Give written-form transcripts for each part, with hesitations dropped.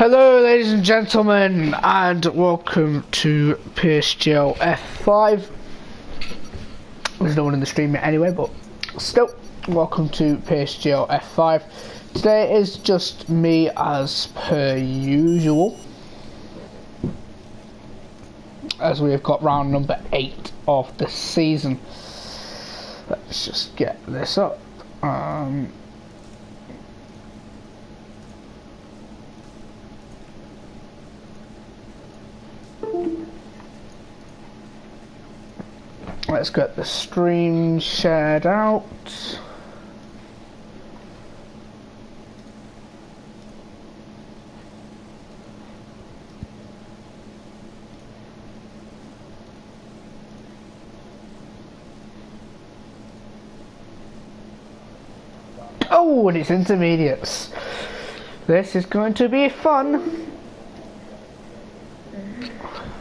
Hello ladies and gentlemen, and welcome to PSGL F5. There's no one in the stream yet anyway, but still, welcome to PSGL F5. Today is just me as per usual, as we have got round number 8 of the season. Let's just get this up. Let's get the stream shared out. Oh, and it's intermediates. This is going to be fun.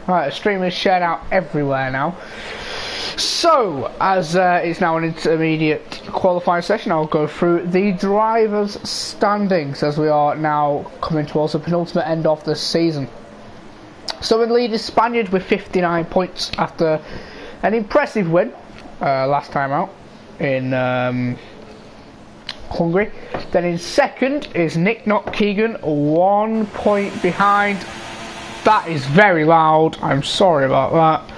Right, the stream is shared out everywhere now. So, as it's now an intermediate qualifying session, I'll go through the drivers' standings as we are now coming towards the penultimate end of the season. So in lead is Spaniard with 59 points after an impressive win last time out in Hungary. Then in second is Nick Not Keegan, 1 point behind. That is very loud, I'm sorry about that.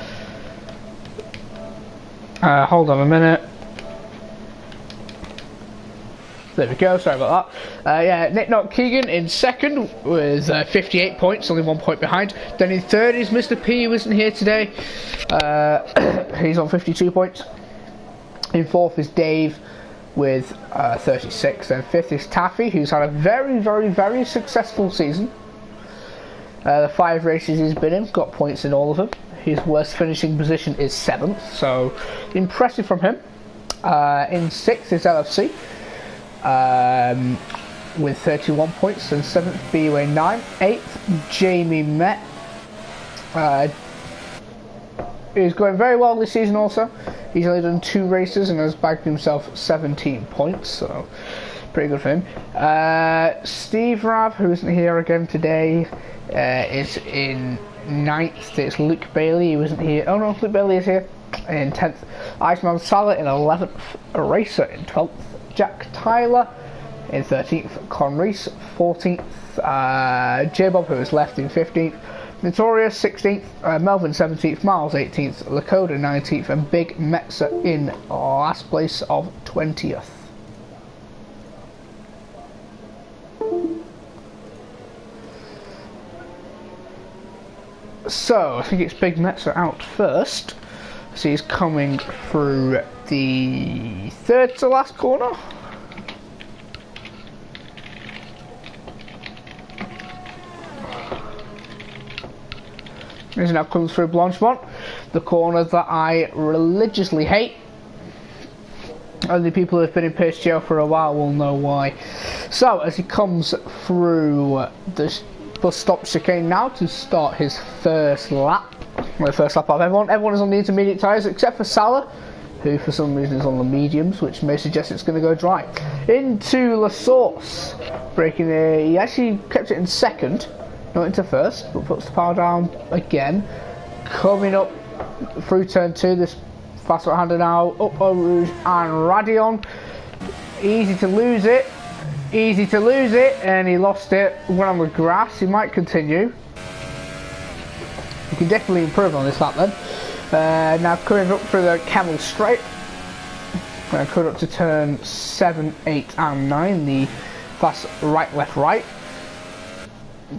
Hold on a minute. There we go, sorry about that. Yeah, Nick Not Keegan in second with 58 points, only 1 point behind. Then in third is Mr. P, who isn't here today. He's on 52 points. In fourth is Dave with 36. Then fifth is Taffy, who's had a very successful season. The 5 races he's been in, got points in all of them. His worst finishing position is 7th, so impressive from him. In 6th is LFC with 31 points, and 7th BUA 9. 8th Jamie Met. He's going very well this season also. He's only done 2 races and has bagged himself 17 points, so pretty good for him. Steve Rav, who isn't here again today, is in 9th. It's Luke Bailey, who isn't here. Oh no, Luke Bailey is here. In 10th, Iceman Salah in 11th, Eraser in 12th, Jack Tyler in 13th, Con Reese 14th, J-Bob, who is left, in 15th, Notorious 16th, Melvin 17th, Miles 18th, Lakota 19th, and Big Metza in last place of 20th. So, I think it's Big Metza out first. So he's coming through the third to last corner. He's now coming through Blanchemont, the corner that I religiously hate. Only people who have been in PSGL for a while will know why. So, as he comes through the bus stop chicane now to start his first lap. Well, the first lap of everyone. Everyone is on the intermediate tyres except for Salah, who for some reason is on the mediums, which may suggest it's going to go dry. Into La Source, breaking the. He actually kept it in second, not into first, but puts the power down again. Coming up through turn 2, this fast right-hander now, up Eau Rouge and Radion. Easy to lose it. Easy to lose it, and he lost it. Went on the grass. He might continue. He can definitely improve on this lap then. Now coming up through the Camel Straight. Coming up to turn 7, 8 and 9. The fast right, left, right.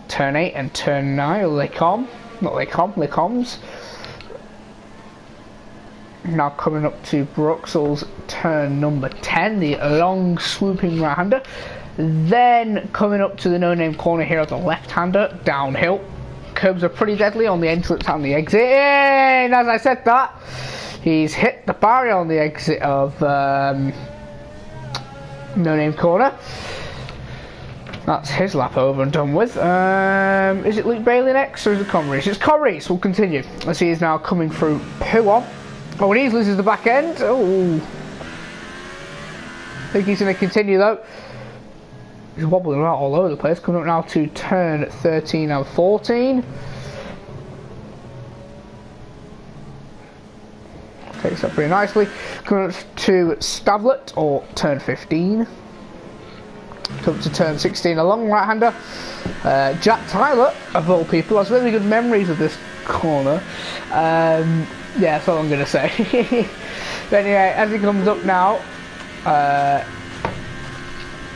Turn 8 and turn 9. Lecom. Not Lecom, Lecoms. Now coming up to Bruxelles, turn number 10, the long swooping right-hander. Then coming up to the no-name corner here of the left-hander, downhill. Curbs are pretty deadly on the entrance and the exit. And as I said that, he's hit the barrier on the exit of no-name corner. That's his lap over and done with. Is it Luke Bailey next, or is it Conrees? It's Conrees. We'll continue. As he is now coming through Huon. Oh, and he loses the back end. Oh, I think he's going to continue though. He's wobbling around all over the place. Coming up now to turn 13 and 14. Takes up pretty nicely. Coming up to Stavlet, or turn 15. Come to turn 16, a long right-hander. Jack Tyler, of all people, has really good memories of this corner. Yeah, that's all I'm going to say. But anyway, as he comes up now,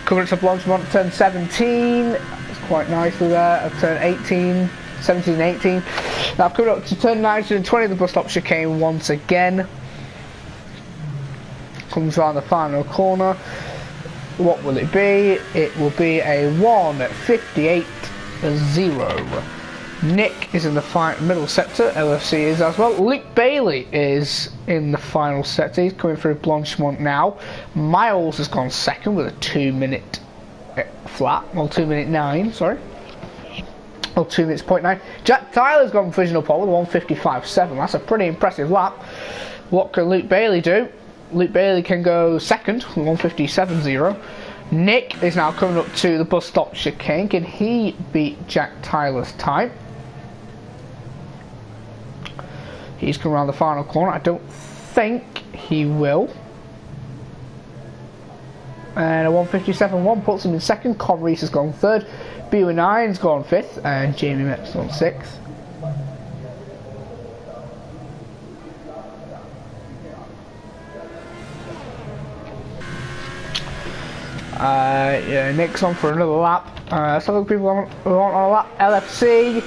coming up to Blanchemont, turn 17. It's quite nicely there. I've turned 18, 17, 18. Now I've come up to turn 19 and 20, the bus stop chicane once again. Comes around the final corner. What will it be? It will be a 1:58.0. Nick is in the middle sector, LFC is as well. Luke Bailey is in the final sector, he's coming through Blanchemont now. Miles has gone second with a 2-minute flat, well 2 minute 9, sorry. Or 2 minutes 0.9. Jack Tyler's gone provisional pole with a 1:55.7, that's a pretty impressive lap. What can Luke Bailey do? Luke Bailey can go second with 1:57.0. Nick is now coming up to the bus stop chicane. Can he beat Jack Tyler's time? He's coming around the final corner. I don't think he will. And a 1:57.1 puts him in second. Con Reese has gone third. BU9's gone fifth. And Jamie Metz on sixth. Yeah, Nick's on for another lap. Some of the people who want on a lap. LFC,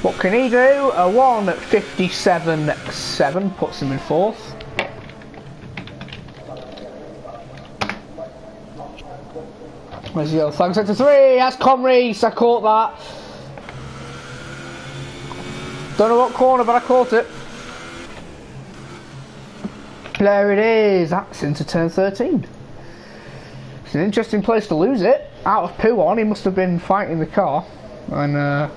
what can he do? A 1:57.7 puts him in fourth. Where's the yellow flag? Sector 3, that's Comreese, I caught that. Don't know what corner, but I caught it. There it is, that's into turn 13. It's an interesting place to lose it. Out of poo on, he must have been fighting the car and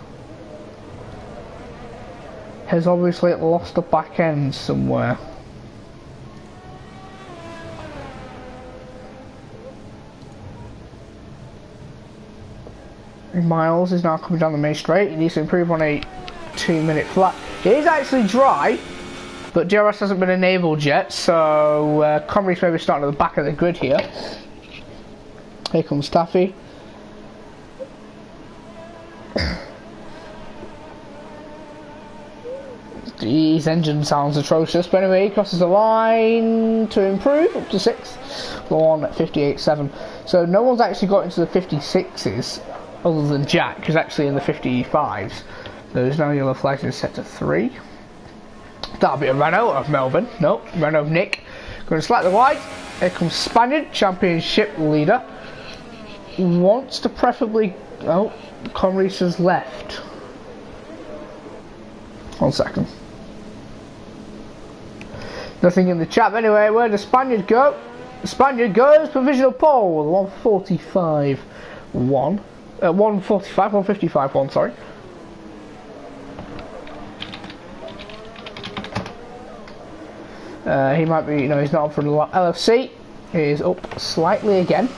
has obviously lost a back end somewhere. Miles is now coming down the main straight. He needs to improve on a 2-minute flat. It is actually dry, but DRS hasn't been enabled yet, so Comreese may be starting at the back of the grid here. Here comes Taffy. His engine sounds atrocious, but anyway, he crosses the line to improve up to 6th. 1:58.7. So no one's actually got into the 56s other than Jack, who's actually in the 55s. There's no yellow flags in sector 3. That'll be a Renault of Melbourne. Nope, Renault of Nick. Going to slightly wide. Here comes Spaniard, championship leader. Wants to preferably... Oh, Comreese has left. 1 second. Nothing in the chat. Anyway, where does Spaniard go? Spaniard goes provisional pole. 1:45.1. 1:55.1, sorry. He might be, no, he's not up for the LFC. He is up slightly again.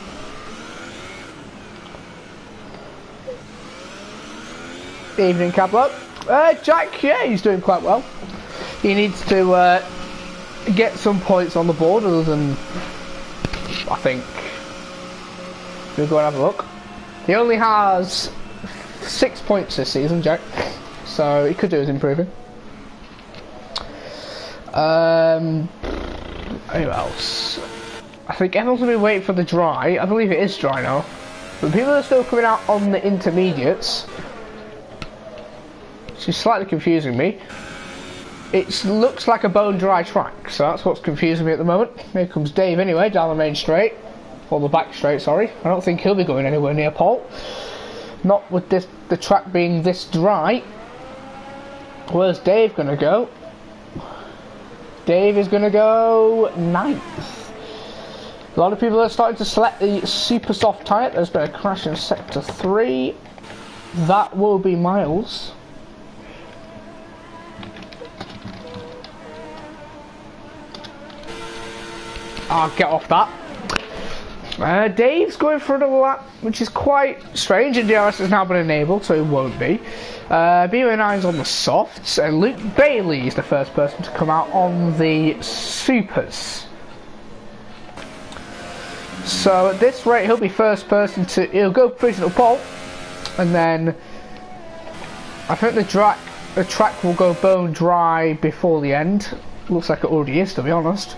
Evening, Cablo. Jack, yeah, he's doing quite well. He needs to get some points on the board other than, I think, we'll go and have a look. He only has 6 points this season, Jack, so he could do with improving. Who else? I think everyone's going to be waiting for the dry. I believe it is dry now. But people are still coming out on the intermediates. She's slightly confusing me. It looks like a bone dry track, so that's what's confusing me at the moment. Here comes Dave anyway, down the main straight. Or the back straight, sorry. I don't think he'll be going anywhere near pole. Not with this, the track being this dry. Where's Dave going to go? Dave is going to go 9th. A lot of people are starting to select the super soft tyre. There's been a crash in sector 3. That will be Miles. I'll get off that. Dave's going for another lap, which is quite strange, and DRS has now been enabled, so it won't be. B09's on the softs, and Luke Bailey is the first person to come out on the supers. So at this rate, he'll be first person to, he'll go provisional pole, and then I think the track will go bone dry before the end. Looks like it already is, to be honest.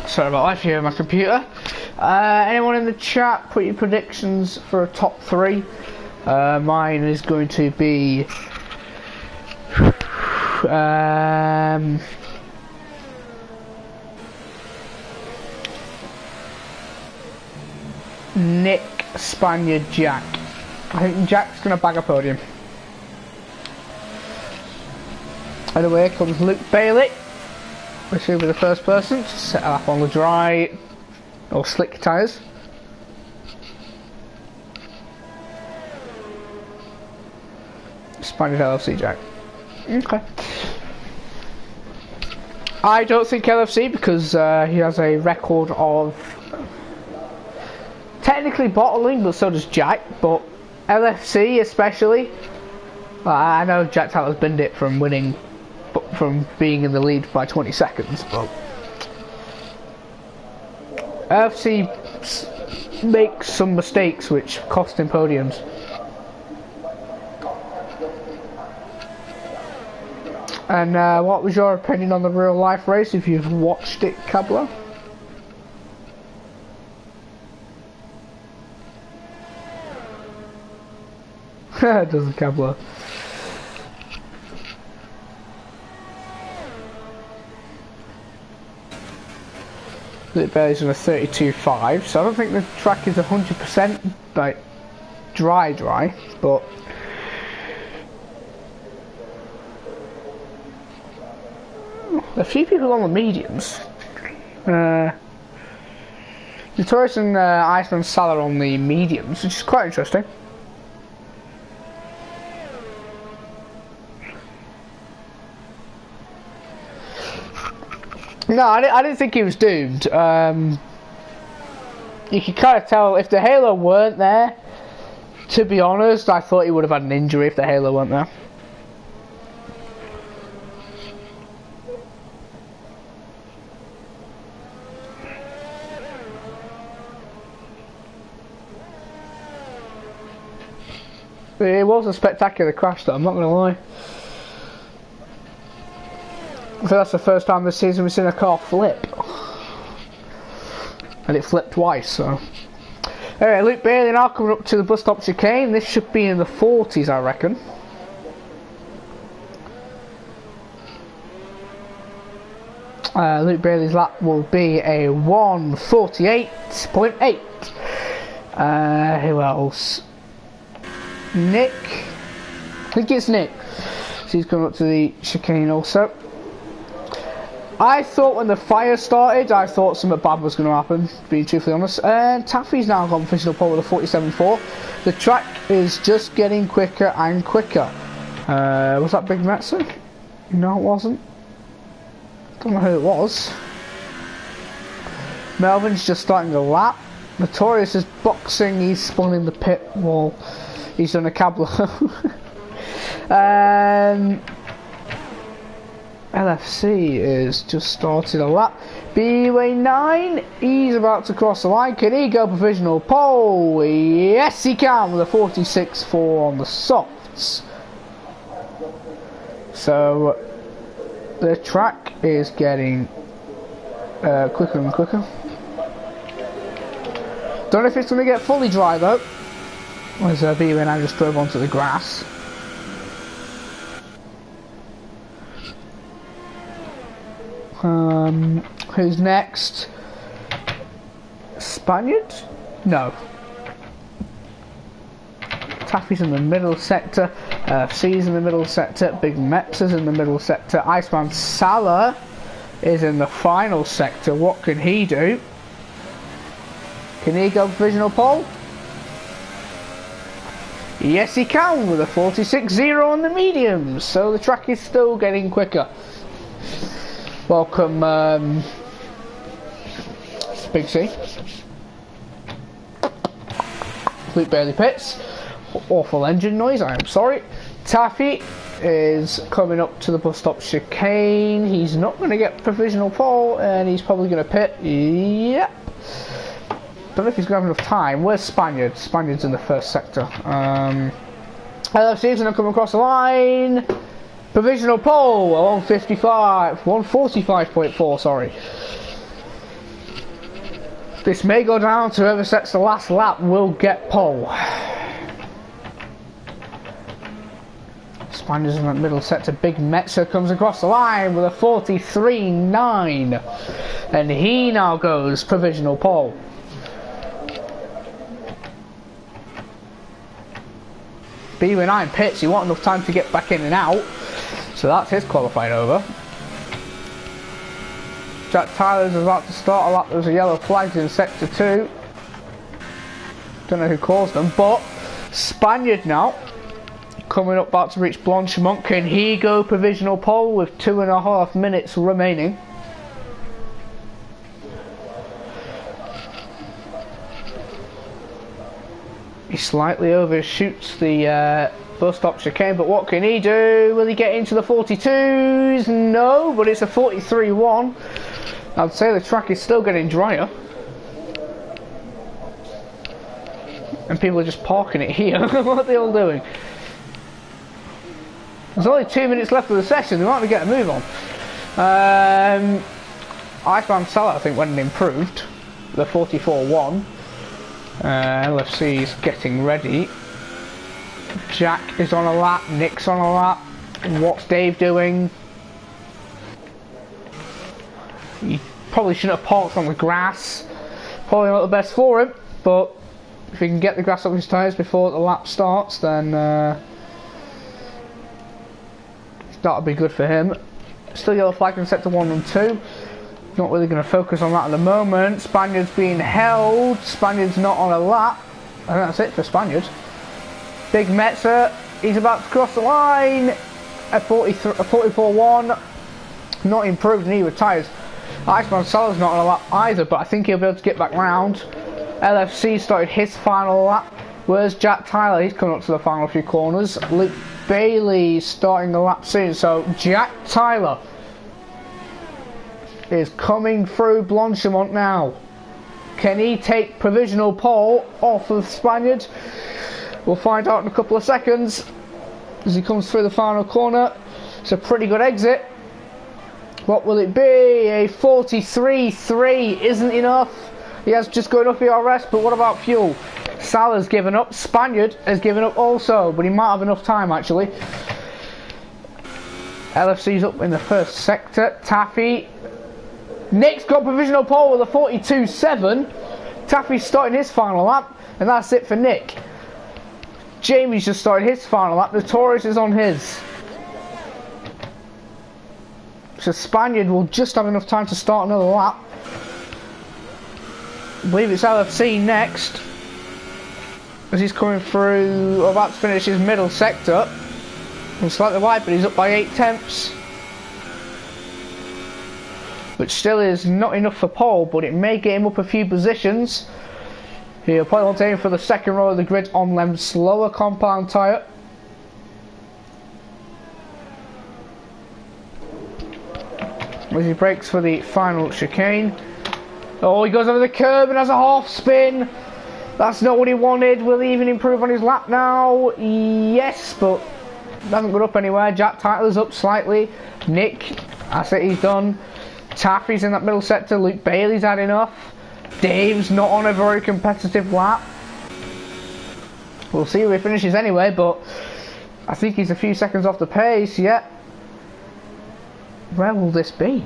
Sorry about that, if you hear my computer. Anyone in the chat, put your predictions for a top 3. Mine is going to be Nick, Spaniard, Jack. I think Jack's going to bag a podium. Anyway, here comes Luke Bailey. Which will be the first person to set up on the dry or slick tyres. Spanish LFC Jack. Okay. I don't think LFC because he has a record of technically bottling, but so does Jack. But LFC especially, I know Jack Taylor's binned it from winning. From being in the lead by 20 seconds, but LFC makes some mistakes which cost him podiums. And what was your opinion on the real life race if you've watched it, Cabla? Doesn't Cabla? It Bailey's on a 32.5, so I don't think the track is 100% like dry, but a few people on the mediums. Notorious and Iceland Salah on the mediums, which is quite interesting. No, I didn't think he was doomed. You could kind of tell if the halo weren't there. To be honest, I thought he would have had an injury if the halo weren't there. It was a spectacular crash, though, I'm not going to lie. I think that's the first time this season we've seen a car flip. And it flipped twice, so. Anyway, Luke Bailey now coming up to the bus stop chicane. This should be in the 40s, I reckon. Luke Bailey's lap will be a 1:48.8. Who else? Nick. I think it's Nick. So he's coming up to the chicane also. I thought when the fire started, I thought something bad was going to happen, being truthfully honest. And Taffy's now gone official pole with a 47.4. The track is just getting quicker and quicker. Was that Big Metzer? No, it wasn't. Don't know who it was. Melvin's just starting the lap. Notorious is boxing, he's spun in the pit wall. He's done a cablo. LFC is just started a lap. B-Way9, he's about to cross the line. Can he go provisional pole? Yes, he can with a 46.4 on the softs. So the track is getting quicker and quicker. Don't know if it's going to get fully dry though. As B-Way9 just drove onto the grass. Who's next? Spaniard? No. Taffy's in the middle sector, C's in the middle sector, Big Meps is in the middle sector, Iceman Salah is in the final sector. What can he do? Can he go provisional pole? Yes he can, with a 46.0 on the mediums, so the track is still getting quicker. Welcome Big C. Luke Bailey pits. Awful engine noise, I am sorry. Taffy is coming up to the bus stop chicane. He's not going to get provisional pole and he's probably going to pit. Yep. Don't know if he's going to have enough time. Where's Spaniard? Spaniard's in the first sector. LFC is going to come across the line. Provisional pole, 145.4, sorry. This may go down to whoever sets the last lap will get pole. Spaniard's in that middle sector. Big Metzer comes across the line with a 43.9. And he now goes provisional pole. B9 pits, you want enough time to get back in and out. So that's his qualifying over. Jack Tyler's about to start a lap. There's a yellow flags in sector 2. Don't know who caused them, but Spaniard now coming up, about to reach Blanchimont. Can he go provisional pole with 2.5 minutes remaining? He slightly overshoots the bus stop chicane, but what can he do? Will he get into the 42s? No, but it's a 43.1. I'd say the track is still getting drier. And people are just parking it here. What are they all doing? There's only 2 minutes left of the session. They might be getting a move on. Iceman Salah, I think, went and improved. The 44.1. LFC is getting ready. Jack is on a lap. Nick's on a lap. What's Dave doing? He probably shouldn't have parked on the grass. Probably not the best for him, but if he can get the grass off his tyres before the lap starts, then that'll be good for him. Still yellow flag in sector 1 and 2. Not really going to focus on that at the moment. Spaniard's being held. Spaniard's not on a lap. I think that's it for Spaniard. Big Metzer, he's about to cross the line. A 44.1. Not improved and he retires. Iceman Salah's not on a lap either, but I think he'll be able to get back round. LFC started his final lap. Where's Jack Tyler? He's coming up to the final few corners. Luke Bailey starting the lap soon. So Jack Tyler is coming through Blanchimont now. Can he take provisional pole off of Spaniard? We'll find out in a couple of seconds as he comes through the final corner. It's a pretty good exit. What will it be? A 43.3 isn't enough. He has just got enough ERS, but what about fuel? Salah's given up. Spaniard has given up also, but he might have enough time actually. LFC's up in the first sector. Taffy. Nick's got provisional pole with a 42.7. Taffy's starting his final lap, and that's it for Nick. Jamie's just started his final lap. The Taurus is on his. So Spaniard will just have enough time to start another lap. I believe it's LFC next, as he's coming through, or about to finish his middle sector. And slightly wide, but he's up by 0.8. Which still is not enough for pole, but it may get him up a few positions. He'll probably want to aim for the second row of the grid on Lem's slower compound tyre. As he brakes for the final chicane. Oh, he goes over the curb and has a half spin. That's not what he wanted. Will he even improve on his lap now? Yes, but hasn't got up anywhere. Jack Tyler's up slightly. Nick, that's it, he's done. Taffy's in that middle sector. Luke Bailey's had enough. Dave's not on a very competitive lap. We'll see where he finishes anyway, but I think he's a few seconds off the pace. Yeah. Where will this be?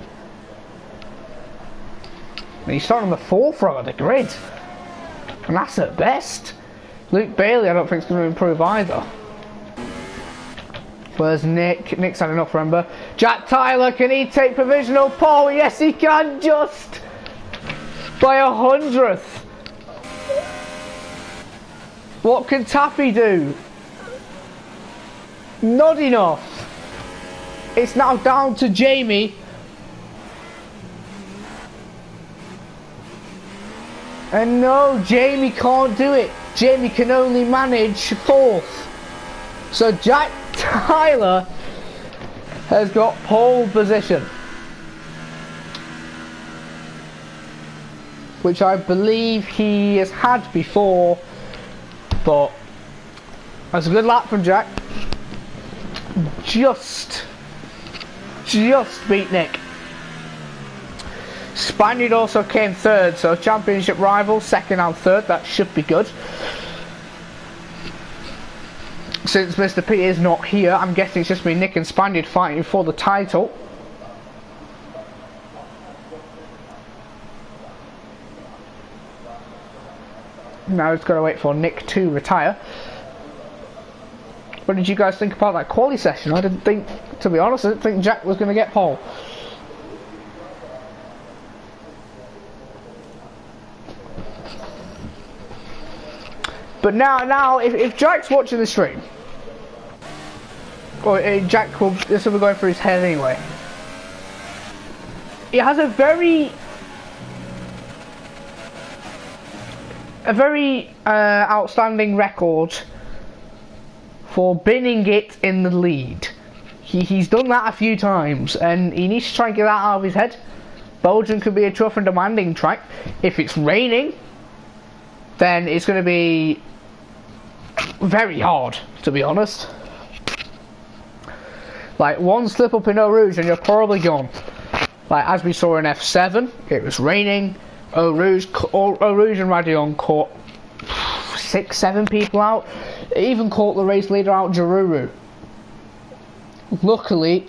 He's starting on the fourth row of the grid, and that's at best. Luke Bailey, I don't think is going to improve either. Where's Nick? Nick's had enough, remember. Jack Tyler, can he take provisional pole? Yes, he can, just by 100th. What can Taffy do? Not enough. It's now down to Jamie. And no, Jamie can't do it. Jamie can only manage 4th. So Jack Tyler has got pole position, which I believe he has had before, but that's a good lap from Jack. Just beat Nick. Spaniard also came 3rd, so championship rival, 2nd and 3rd, that should be good. Since Mr. P is not here, I'm guessing it's just me, Nick and Spaniard fighting for the title. Now it's got to wait for Nick to retire. What did you guys think about that quali session? I didn't think, to be honest, I didn't think Jack was going to get pole. But now, if Jack's watching the stream, or Jack will, this will be going through his head anyway. He has a very outstanding record for binning it in the lead. He's done that a few times, and he needs to try and get that out of his head. Belgium could be a tough and demanding track. If it's raining, then it's going to be very hard, to be honest. Like, one slip up in Eau Rouge and you're probably gone. Like, as we saw in F7, it was raining. Eau Rouge and Radion caught 6-7 people out. It even caught the race leader out, Jaruru. Luckily,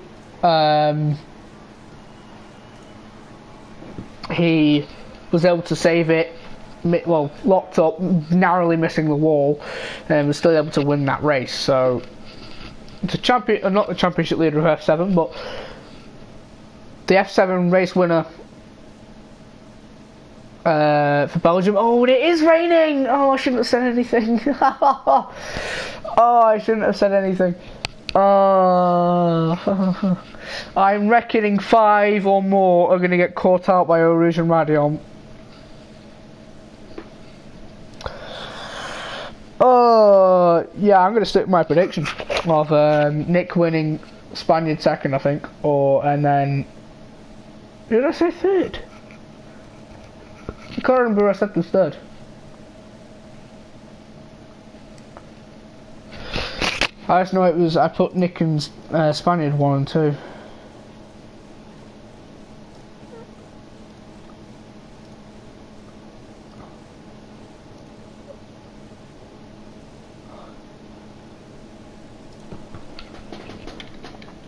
he was able to save it. Well, locked up, narrowly missing the wall, and was still able to win that race. So, the champion, not the championship leader of F7, but the F7 race winner for Belgium. Oh, and it is raining! Oh, I shouldn't have said anything. Oh, I shouldn't have said anything. I'm reckoning 5 or more are going to get caught out by Eau Rouge and Radion. Yeah, I'm going to stick with my prediction of Nick winning, Spaniard 2nd, I think, and then, did I say 3rd? I can't remember I said was 3rd. I just know it was, I put Nick and Spaniard 1 and 2.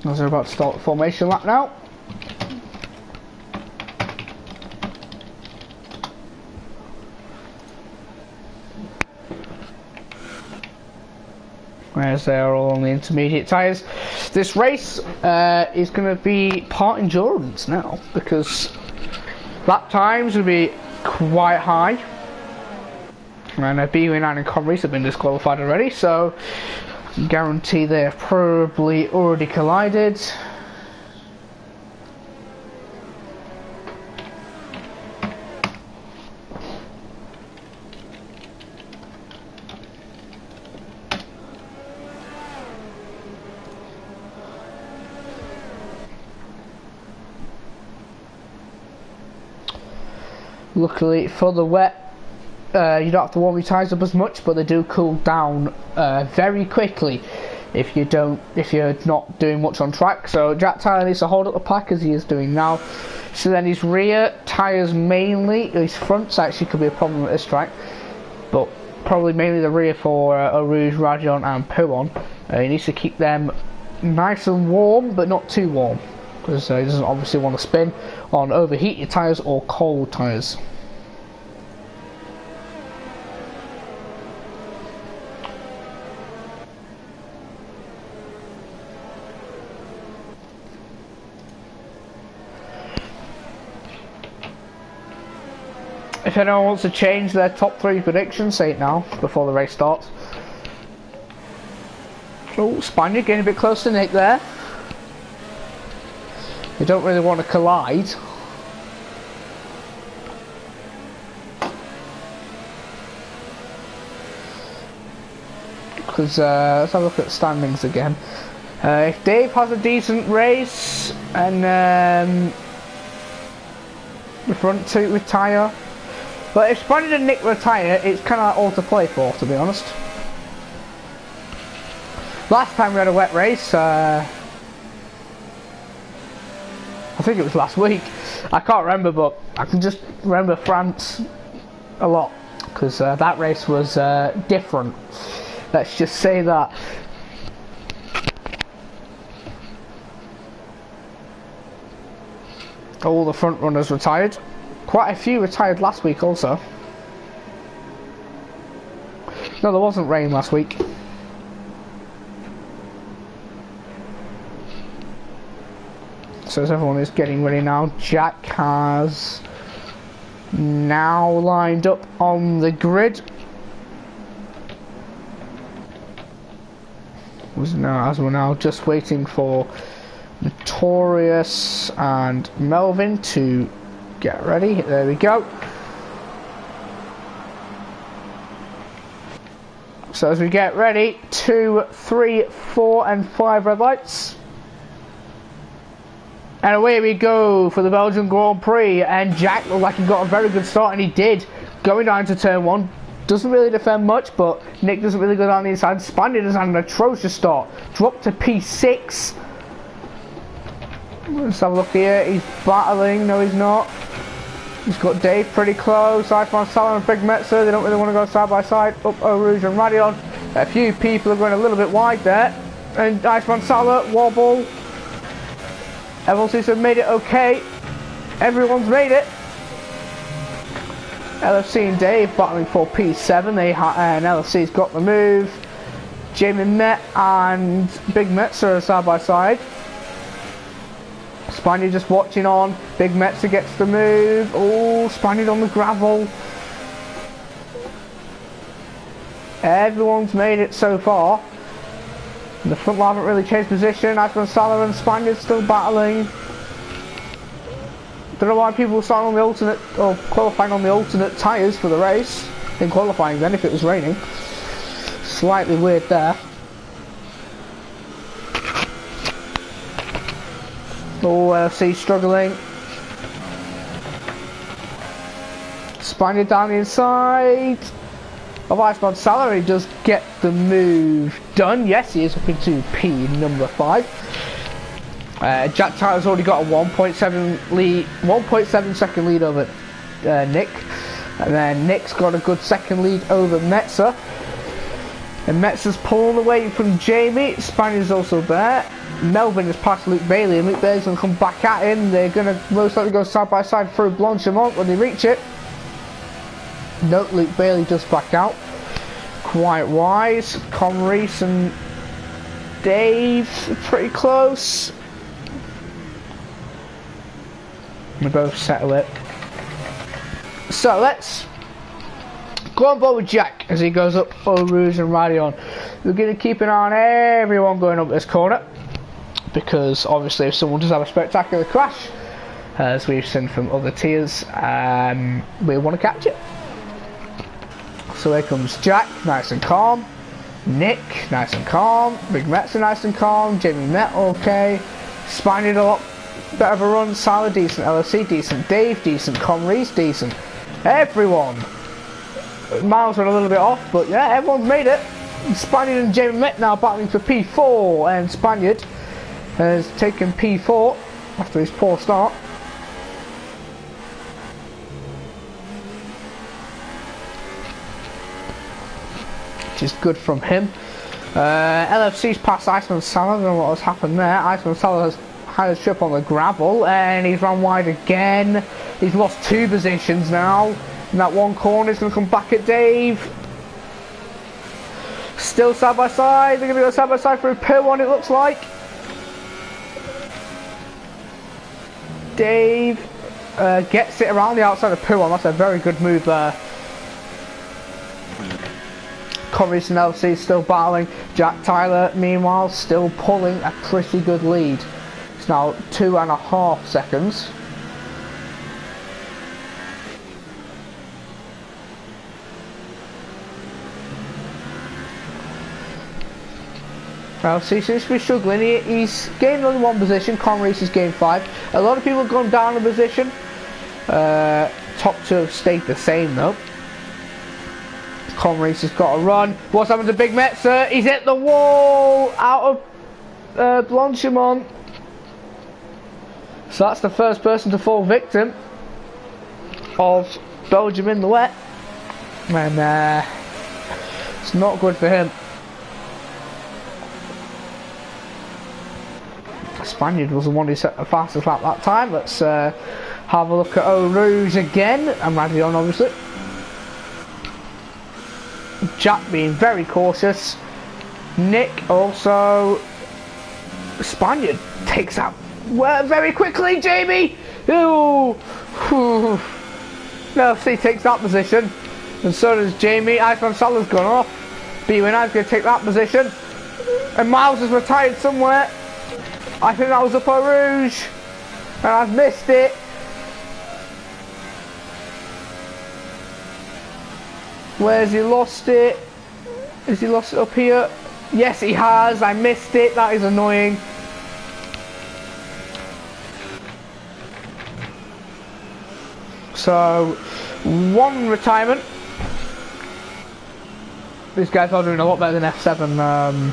As we're about to start the formation lap now. As they are all on the intermediate tyres. This race is going to be part endurance now, because lap times will be quite high. And B9 and Conreys have been disqualified already, so guarantee they have probably already collided. Luckily for the wet, you don't have to warm your tyres up as much, but they do cool down very quickly if you're not doing much on track. So Jack Tyler needs to hold up the pack as he is doing now. So then his rear tyres mainly, his fronts actually could be a problem at this track, but probably mainly the rear for Eau Rouge, Radion and Pouon. He needs to keep them nice and warm, but not too warm, because he doesn't obviously want to spin on overheated tyres or cold tyres. If anyone wants to change their top 3 predictions, say it now, before the race starts. Oh, Spaniard getting a bit close to Nick there. You don't really want to collide. Because, let's have a look at standings again. If Dave has a decent race, and the front 2 retire. But if Spaniard and Nick retire, it's kind of all to play for, to be honest. Last time we had a wet race, I think it was last week. I can't remember, but I can just remember France a lot because that race was different. Let's just say that. All the front runners retired. Quite a few retired last week also. No, there wasn't rain last week. So as everyone is getting ready now, Jack has now lined up on the grid. As we're now just waiting for Notorious and Melvin to get ready. There we go. So as we get ready, 2, 3, 4 and 5 red lights. And away we go for the Belgian Grand Prix, and Jack looked like he got a very good start, and he did. Going down to turn 1, doesn't really defend much, but Nick doesn't really go down the inside. Spaniard has had an atrocious start, dropped to P6. Let's have a look here, he's battling, no he's not. He's got Dave pretty close, Iceman Salah and Big Metzer, they don't really want to go side by side. Up Eau Rouge and Radion, a few people are going a little bit wide there. And Iceman Salah, wobble. Everyone seems to have made it okay. Everyone's made it. LFC and Dave battling for P7. And LFC's got the move. Jamie Met and Big Metzer are side by side. Spaniard just watching on. Big Metzer gets the move. Oh, Spaniard on the gravel. Everyone's made it so far. The front line haven't really changed position. Iceman Salah and Spaniard still battling. Don't know why people were starting on the alternate, or qualifying on the alternate tyres for the race. In qualifying then, if it was raining. Slightly weird there. Oh, LFC struggling. Spaniard down the inside of Iceman Salah. He does get the move done. Yes, he is up into P number 5. Jack Tyler's already got a 1.7 lead, 1.7 second lead over Nick, and then Nick's got a good second lead over Metzer. And Metzer's pulling away from Jamie. Spaniard's also there. Melvin has passed Luke Bailey, and Luke Bailey's going to come back at him. They're going to most likely go side by side through Blanchimont when they reach it. Note Luke Bailey does back out. Quite wise. Conreese and Dave are pretty close. They both settle it. So let's go on board with Jack as he goes up Eau Rouge and Radion. We're going to keep an eye on everyone going up this corner, because obviously if someone does have a spectacular crash, as we've seen from other tiers, we want to catch it. So here comes Jack, nice and calm. Nick, nice and calm. Big Metzer, nice and calm. Jamie Met, okay. Spaniard a lot better of a run. Salah, decent. LFC, decent. Dave, decent. Conreese, decent. Everyone. Miles are a little bit off, but yeah, everyone's made it. Spaniard and Jamie Met now battling for P4, and Spaniard has taken P4 after his poor start. Which is good from him. LFC's passed Iceman Salah. I don't know what has happened there. Iceman Salah has had a trip on the gravel, and he's run wide again. He's lost 2 positions now. In that one corner, he's going to come back at Dave. Still side by side. They're going to go side by side for a P1, it looks like. Dave gets it around the outside of Puon. That's a very good move there. Corris and LC still battling. Jack Tyler, meanwhile, still pulling a pretty good lead. It's now 2.5 seconds. LC seems to be struggling. He's gained only 1 position. Conrees has gained 5. A lot of people have gone down a position. Top 2 have stayed the same though. Conrees has got a run. What's happened to Big Metzer? He's hit the wall out of Blanchimont. So that's the first person to fall victim of Belgium in the wet. And it's not good for him. Spaniard was the one who set the fastest lap that time. Let's have a look at Eau Rouge again, and Radion obviously. Jack being very cautious. Nick also. Spaniard takes out very quickly. Jamie! Ooh. No, he takes that position. And so does Jamie. Iceman Salah's gone off. B-Winner's going to take that position. And Miles has retired somewhere. I think that was up Eau Rouge, and I've missed it. Where's he lost it? Has he lost it up here? Yes, he has. I missed it. That is annoying. So, 1 retirement. These guys are doing a lot better than F7.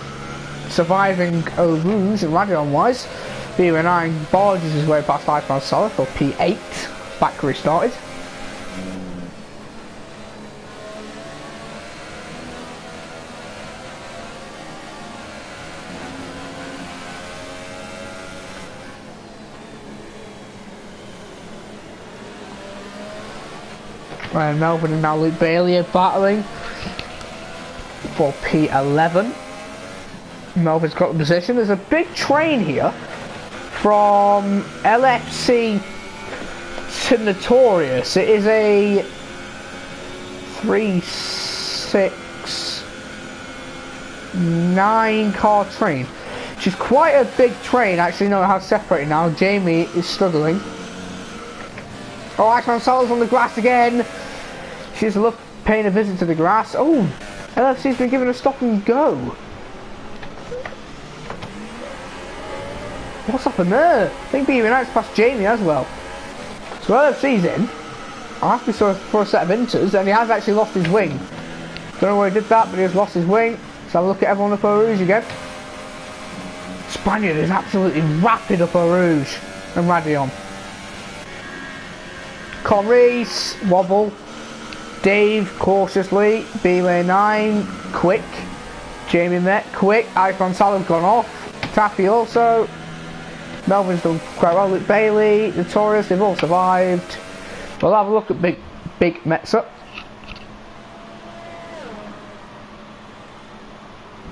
Surviving Eau Rouge and Radion wise. B9 barges his way past Iceman Salah for P8. Back where he started. Melbourne and now Luke Bailey are battling for P11. Melbourne's got the position. There's a big train here from LFC to Notorious. It is a 369 car train, which is quite a big train. Actually, no, it has separated now. Jamie is struggling. Oh, Iceman Salah's on the grass again. She's paying a visit to the grass. Oh, LFC's been given a stop and go. What's happened there? I think B-United's past Jamie as well. So LFC's in. I'll have to be for a set of inters, and he has actually lost his wing. Don't know where he did that, but he has lost his wing. Let's have a look at everyone up Eau Rouge again. Spaniard is absolutely rapid up Eau Rouge. And Radion. Conrees, wobble. Dave, cautiously. B-Lane 9, quick. Jamie Met, quick. Iceman Salah's gone off. Taffy also. Melvin's done quite well. Luke Bailey, Notorious, they've all survived. We'll have a look at Big Metzer.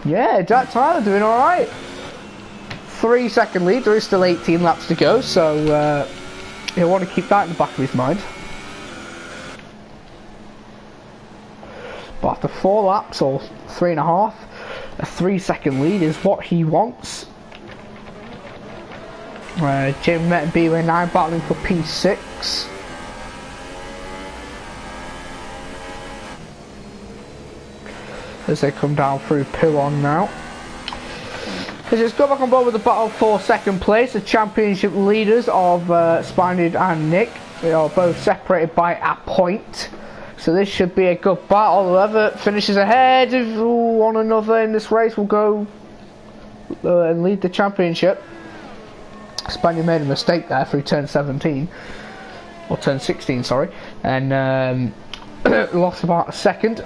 Yeah, Jack Tyler doing alright. 3-second lead, there is still 18 laps to go, so he'll want to keep that in the back of his mind. But after 4 laps, or 3.5, a 3-second lead is what he wants. Jim Met and B-Way 9 battling for P6. As they come down through Puon now. Let's just go back on board with the battle for 2nd place. The championship leaders of Spaniard and Nick. They are both separated by a point. So this should be a good battle. Whoever finishes ahead of one another in this race will go and lead the championship. Spaniard made a mistake there through turn 17. Or turn 16, sorry. And lost about a second.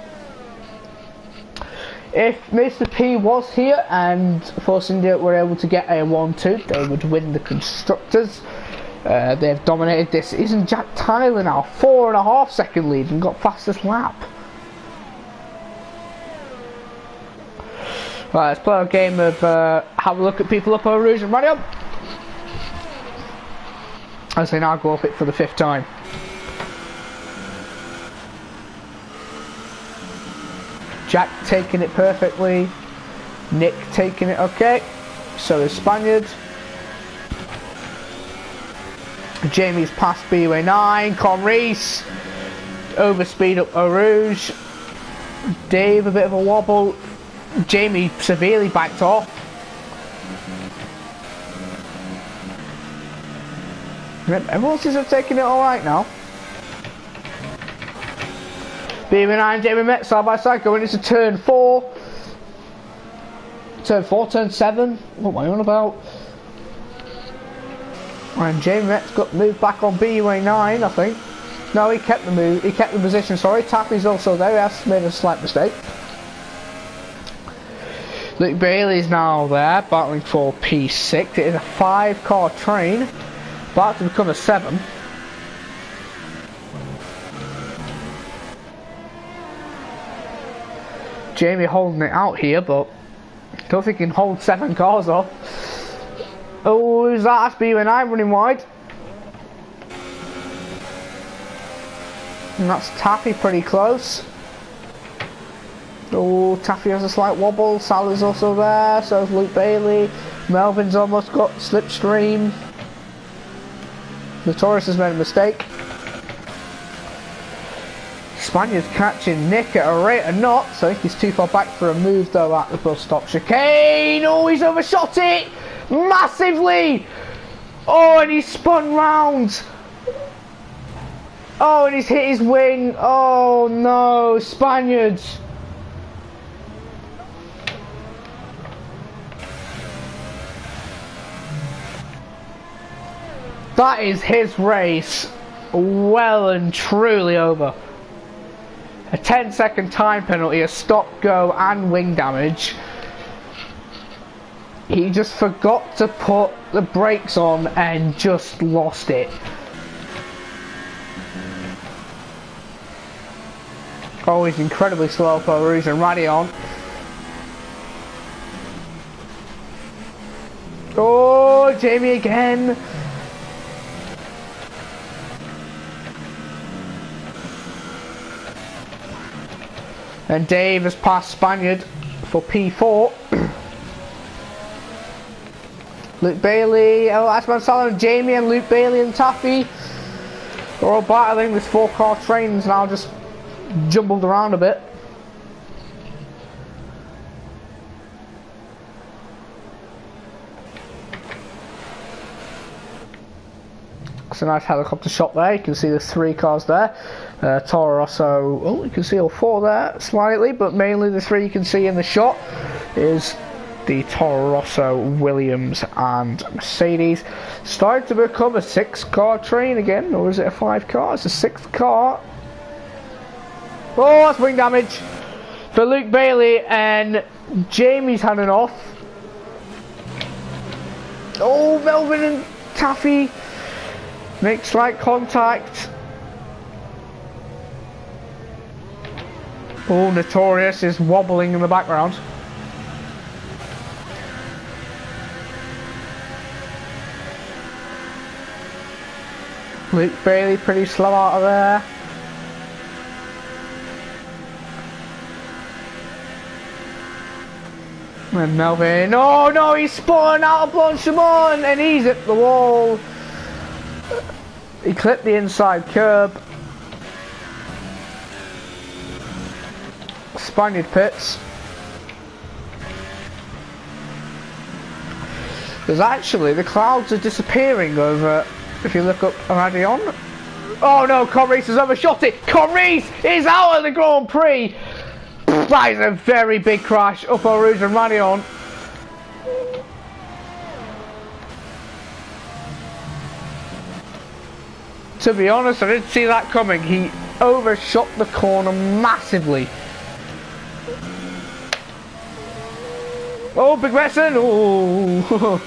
If Mr. P was here and Force India were able to get a 1-2, they would win the Constructors. They've dominated this. Isn't Jack Tyler now? 4.5 second lead and got fastest lap. Right, let's play a game of have a look at people up Eau Rouge and Radio. as they now go up it for the 5th time. Jack taking it perfectly. Nick taking it okay. So is Spaniard. Jamie's past BUA9. Conreese. Overspeed up Eau Rouge. Dave a bit of a wobble. Jamie severely backed off. Everyone seems to have taken it alright now. BUA9 and Jamie Met side by side going into turn 4. Turn 4, turn 7. What am I on about? And Jamie Met's got moved back on BUA9, I think. No, he kept the move. He kept the position. Sorry, Taffy's also there. He has made a slight mistake. Luke Bailey's now there, battling for P6. It is a 5-car train, about to become a 7. Jamie holding it out here, but I don't think he can hold 7 cars off. Oh, who's that? That's BUA9 running wide. And that's Taffy pretty close. Oh, Taffy has a slight wobble. Salah's also there. So is Luke Bailey. Melvin's almost got slipstream. Notorious has made a mistake. Spaniard's catching Nick at a rate of knots. I think he's too far back for a move though at the bus stop chicane. Oh, he's overshot it massively. Oh, and he's spun round. Oh, and he's hit his wing. Oh no, Spaniards. That is his race well and truly over. A 10-second time penalty, a stop, go and wing damage. He just forgot to put the brakes on and just lost it. Oh, he's incredibly slow for Rouge and Radion. Oh, Jamie again. And Dave has passed Spaniard for P4. Luke Bailey, Asman Salah and Jamie and Luke Bailey and Taffy are all battling. This 4-car train's now just jumbled around a bit. It's a nice helicopter shot there. You can see the 3 cars there. Toro Rosso, oh, you can see all 4 there slightly, but mainly the 3 you can see in the shot is the Toro Rosso, Williams and Mercedes. Starting to become a 6-car train again, or is it a 5-car? It's a 6th car. Oh, that's wing damage for Luke Bailey, and Jamie's had an off. Oh, Melvin and Taffy make slight contact. Oh, Notorious is wobbling in the background. Luke Bailey pretty slow out of there. And Melvin, oh no, he's spun out of Blanchimont and he's at the wall. He clipped the inside curb. Spaniard pits. There's actually, the clouds are disappearing over, if you look up Radion. Oh no, Conreese has overshot it. Conreese is out of the Grand Prix. That is a very big crash up Eau Rouge and Radion. To be honest, I didn't see that coming. He overshot the corner massively. Oh, Big Wesson! Oh.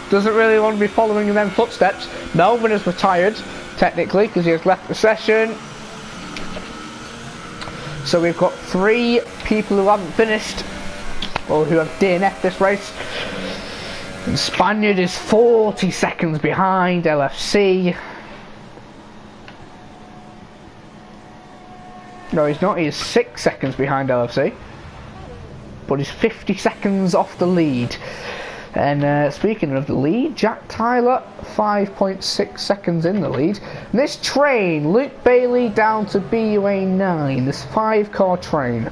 Doesn't really want to be following in them footsteps. Melvin has retired, technically, because he has left the session. So we've got 3 people who haven't finished, or who have DNF'd this race. And Spaniard is 40 seconds behind LFC. No, he's not. He is 6 seconds behind LFC. But he's 50 seconds off the lead. And speaking of the lead, Jack Tyler, 5.6 seconds in the lead. And this train, Luke Bailey down to BUA 9, this 5-car train.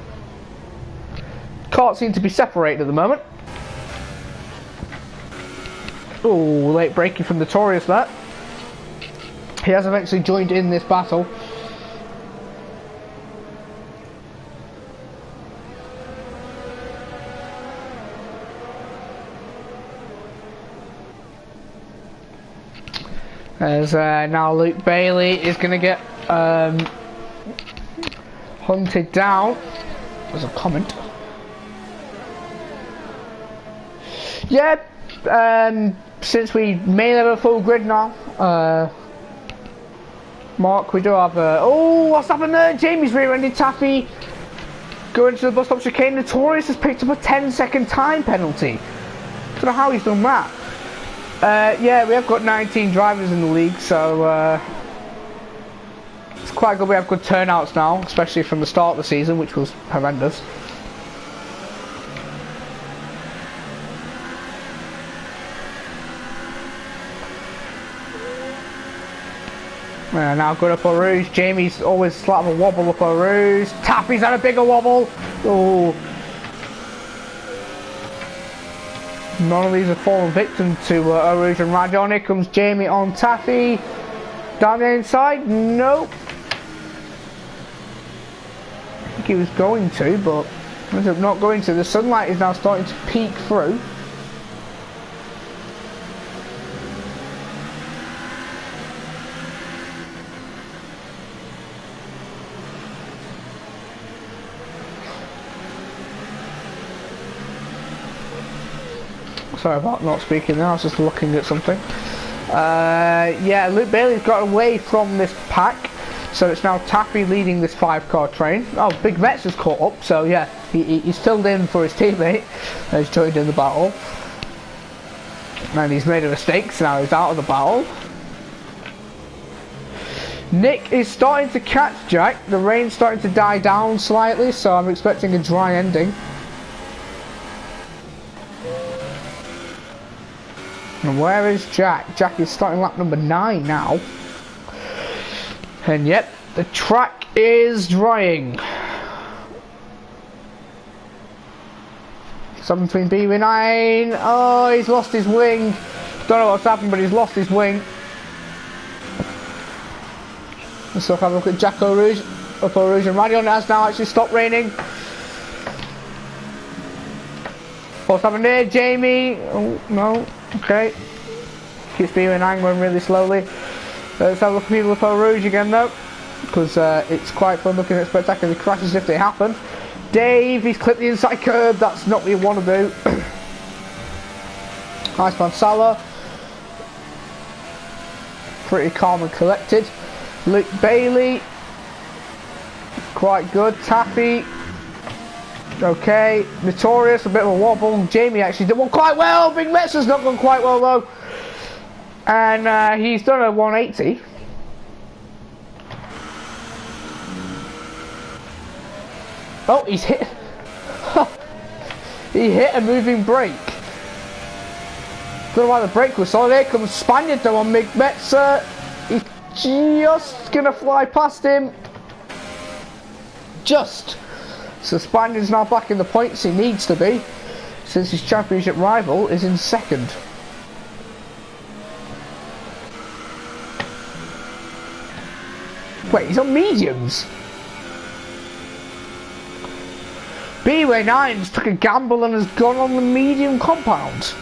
Cars seem to be separated at the moment. Oh, late braking from Notorious there. He has eventually joined in this battle. As now Luke Bailey is going to get hunted down. There's a comment. Yeah, since we may have a full grid now, Mark, we do have a... Oh, what's happened there? Jamie's rear-ended Taffy. Going to the bus stop chicane. Notorious has picked up a 10-second time penalty. Don't know how he's done that. Yeah, we have got 19 drivers in the league, so it's quite good. We have good turnouts now, especially from the start of the season, which was horrendous. Now good up Eau Rouge. Jamie's always slight of a wobble up Eau Rouge. Taffy's had a bigger wobble. Oh. None of these have fallen victim to Eau Rouge and Rajon. Here comes Jamie on Taffy. Down the inside? Nope. I think he was going to, but ends up not going to. The sunlight is now starting to peek through. Sorry about not speaking there, I was just looking at something. Yeah, Luke Bailey's got away from this pack, so it's now Taffy leading this 5-car train. Oh, Big Vets has caught up, so yeah, he's filled in for his teammate. He's joined in the battle. And he's made a mistake, so now he's out of the battle. Nick is starting to catch Jack. The rain's starting to die down slightly, so I'm expecting a dry ending. And where is Jack? Jack is starting lap number 9 now. And yep, the track is drying. Something between B with 9. Oh, he's lost his wing. Don't know what's happened, but he's lost his wing. Let's have a look at Jack Eau Rouge. Up Eau Rouge, and Rajon has now actually stopped raining. What's happened here? Jamie. Oh, no. Okay. Keeps being angling really slowly. Let's have a look at people with Eau Rouge again though, because it's quite fun looking at spectacular crashes if they happen. Dave, he's clipped the inside curb. That's not what you want to do. Iceman Salah, pretty calm and collected. Luke Bailey, quite good. Taffy, okay. Notorious, a bit of a wobble. Jamie actually did one quite well. Big Mets has not gone quite well though, and he's done a 180. Oh, he's hit. He hit a moving brake. Don't know why the brake was solid. Here comes Spaniard though on Big Mets. He's just gonna fly past him. Just. So Spaniard's now back in the points he needs to be, since his championship rival is in second. Wait, he's on mediums. B-Way 9's took a gamble and has gone on the medium compound.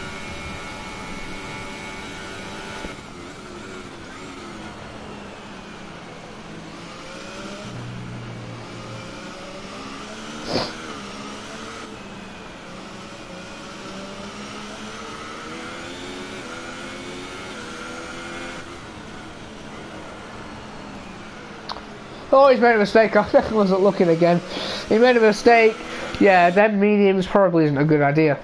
Oh, he's made a mistake. I wasn't looking again. He made a mistake. Yeah, them mediums probably isn't a good idea.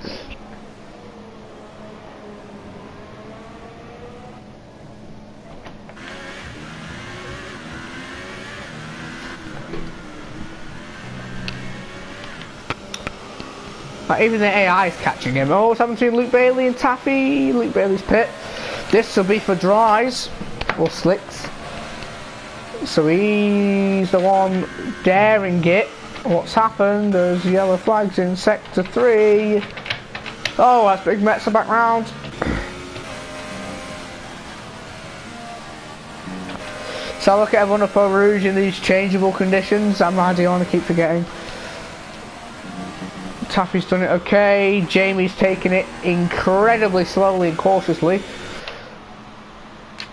Like, even the AI is catching him. Oh, what's happened between Luke Bailey and Taffy? Luke Bailey's pit. This will be for dries or slicks. So he's the one daring it. What's happened? There's yellow flags in sector 3. Oh, that's Big Met's back round. So look at everyone up Eau Rouge in these changeable conditions. I'm riding on, I keep forgetting. Taffy's done it okay. Jamie's taking it incredibly slowly and cautiously.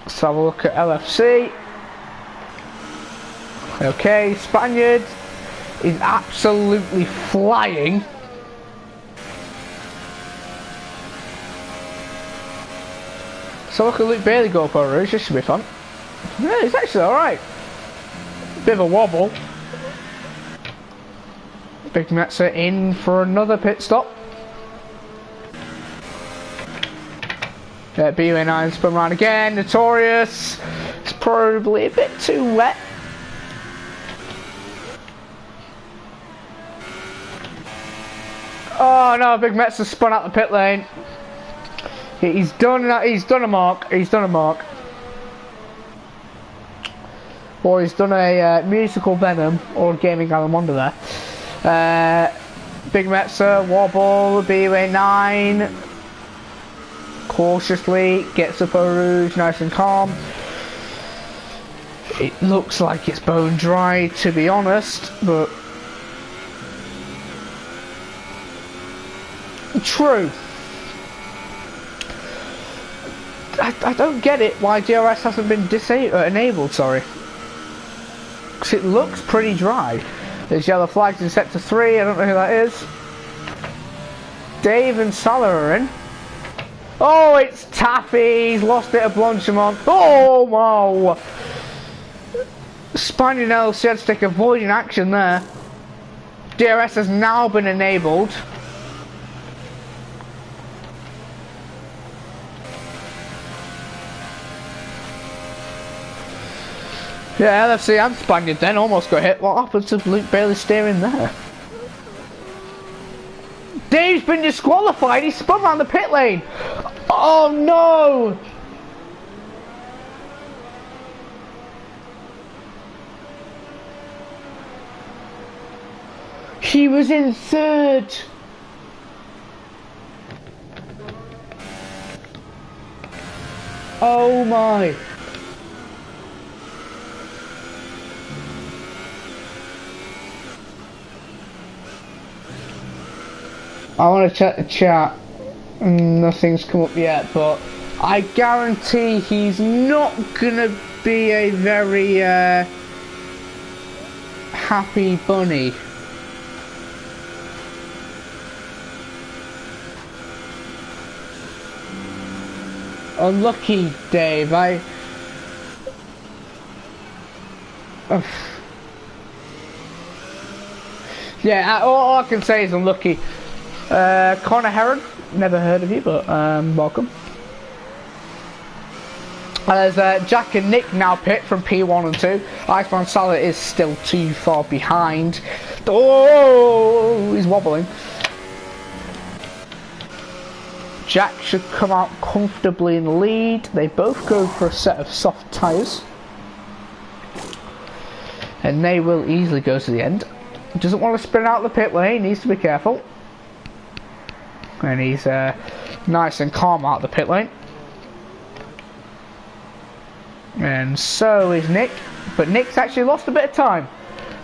Let's have a look at LFC. Okay, Spaniard is absolutely flying. So look at Luke Bailey go up Eau Rouge. This should be fun. Yeah, it's actually alright. Bit of a wobble. Big Mets are in for another pit stop. BUA9 spun around again. Notorious. It's probably a bit too wet. Oh no, Big Mets has spun out the pit lane. He's done a mark. He's done a mark. Or he's done a musical Venom or gaming Alamonda there. Big Metzer, wobble, BUA9. Cautiously gets up Eau Rouge, nice and calm. It looks like it's bone dry, to be honest, but true. I don't get it why DRS hasn't been enabled, sorry. Because it looks pretty dry. There's yellow flags in sector 3, I don't know who that is. Dave and Salah are in. Oh, it's Taffy, he's lost it at Blanchimont. Oh, wow. Spaniard LC had to take avoiding action there. DRS has now been enabled. Yeah, LFC and Spaniard then almost got hit. What happened to Luke Bailey steering there? Dave's been disqualified. He spun around the pit lane. Oh no! He was in third. Oh my. I want to check the chat. Nothing's come up yet, but I guarantee he's not gonna be a very happy bunny. Unlucky, Dave. Yeah, all I can say is unlucky. Connor Heron, never heard of you, but welcome. There's Jack and Nick now pit from P1 and 2. Iceman Salah is still too far behind. Oh, he's wobbling. Jack should come out comfortably in the lead. They both go for a set of soft tyres. And they will easily go to the end. Doesn't want to spin out the pit lane, needs to be careful. And he's nice and calm out the pit lane. And so is Nick. But Nick's actually lost a bit of time.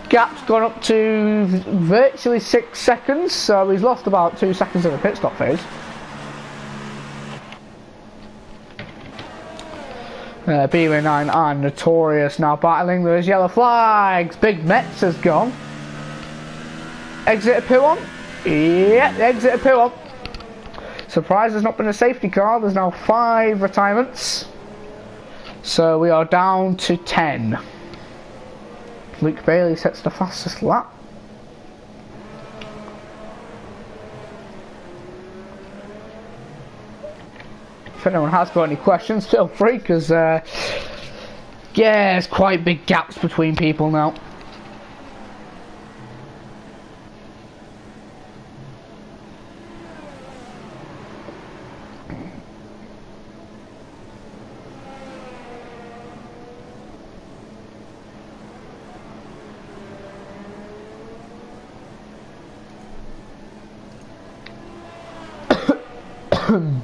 Gap's gone up to virtually 6 seconds. So he's lost about 2 seconds in the pit stop phase. BUA9 and Notorious now battling. There's yellow flags. Big Mets has gone. Exit a pit one. Yep, exit a pit one. Surprised there's not been a safety car. There's now 5 retirements. So we are down to 10. Luke Bailey sets the fastest lap. If anyone has got any questions, feel free, because yeah, there's quite big gaps between people now. I'm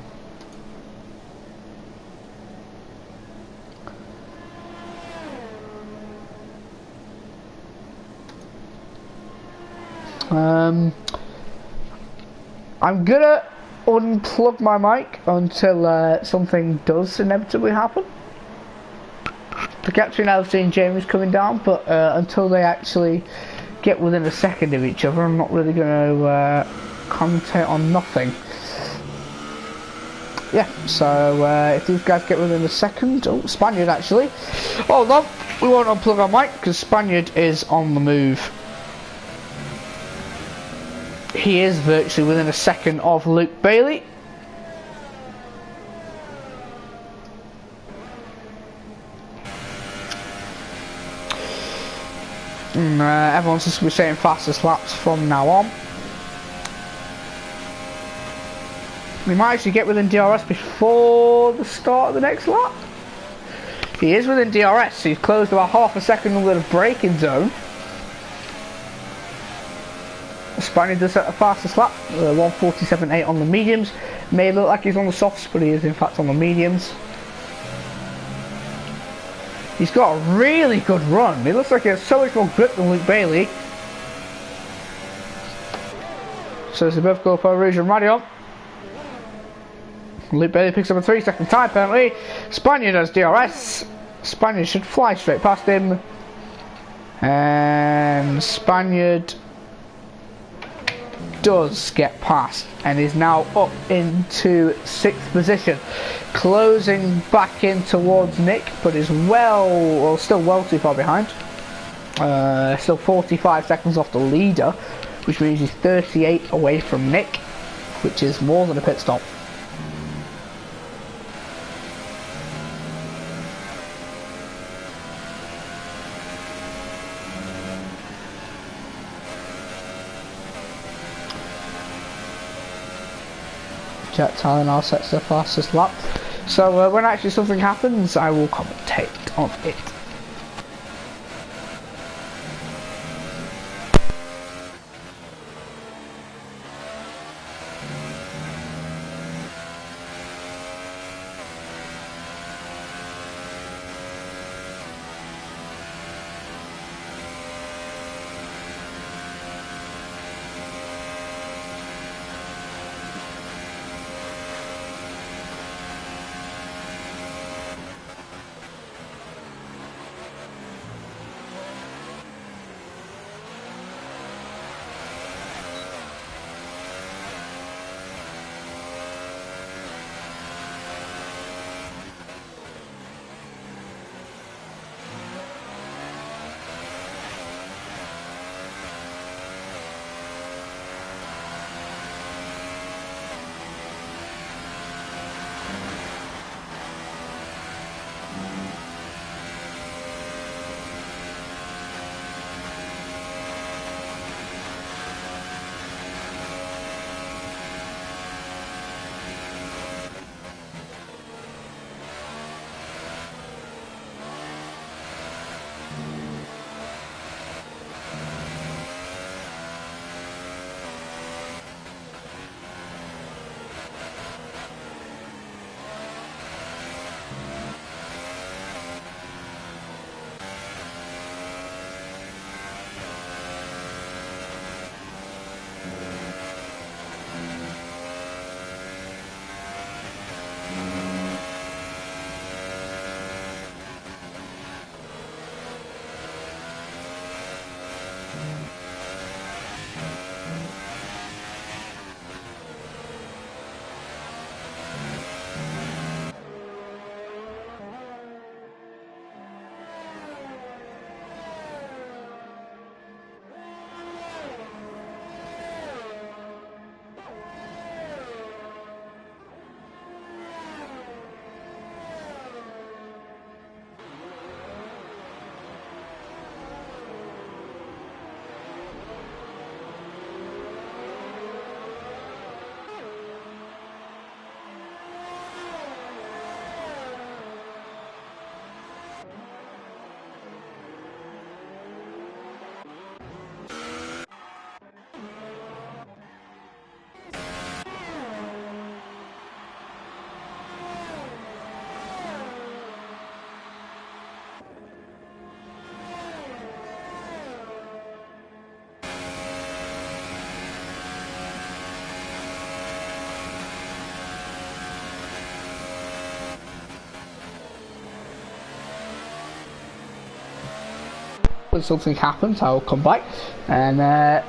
gonna unplug my mic until something does inevitably happen. The captain I've seen James coming down, but until they actually get within a second of each other, I'm not really going to commentate on nothing. Yeah, so if these guys get within a second, oh, Spaniard actually. Hold on, we won't unplug our mic because Spaniard is on the move. He is virtually within a second of Luke Bailey. Everyone's just going to be saying fastest laps from now on. We might actually get within DRS before the start of the next lap. He is within DRS, so he's closed about half a second under the braking zone. Spaniard does set the fastest lap, 1:47.8 on the mediums. May look like he's on the softs, but he is in fact on the mediums. He's got a really good run. He looks like he has so much more grip than Luke Bailey. So as they both go for Rouge and Radion. Luke Bailey picks up a 3-second time penalty. Spaniard has DRS. Spaniard should fly straight past him. And Spaniard does get past and is now up into 6th position, closing back in towards Nick, but is still well too far behind. Still 45 seconds off the leader, which means he's 38 away from Nick, which is more than a pit stop. Jack Tyler now sets the fastest lap. So when actually something happens, I will commentate on it. when something happens, I will come back. And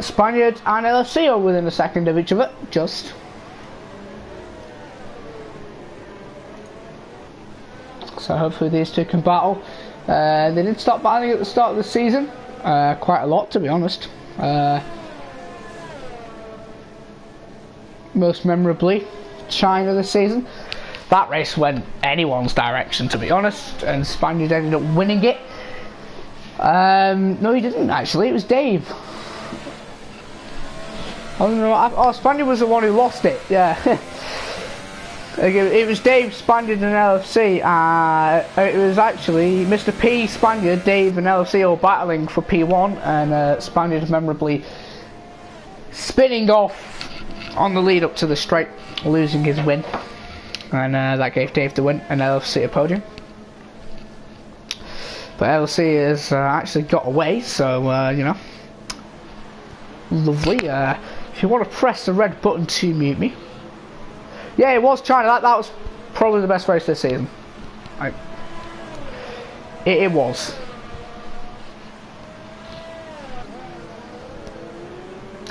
Spaniard and LFC are within a second of each other, just. So hopefully these two can battle. They did start battling at the start of the season, quite a lot to be honest. Most memorably, China this season. That race went anyone's direction to be honest, and Spaniard ended up winning it. No he didn't actually, it was Dave. I don't know, oh Spaniard was the one who lost it, yeah. It was Dave, Spaniard and LFC. It was actually Mr. P, Spaniard, Dave and LFC all battling for P1, and Spaniard memorably spinning off on the lead up to the straight, losing his win. And that gave Dave the win and LFC a podium. But LFC has actually got away, so you know, lovely. If you want to press the red button to mute me. Yeah, it was China. That was probably the best race this season. Like, it was.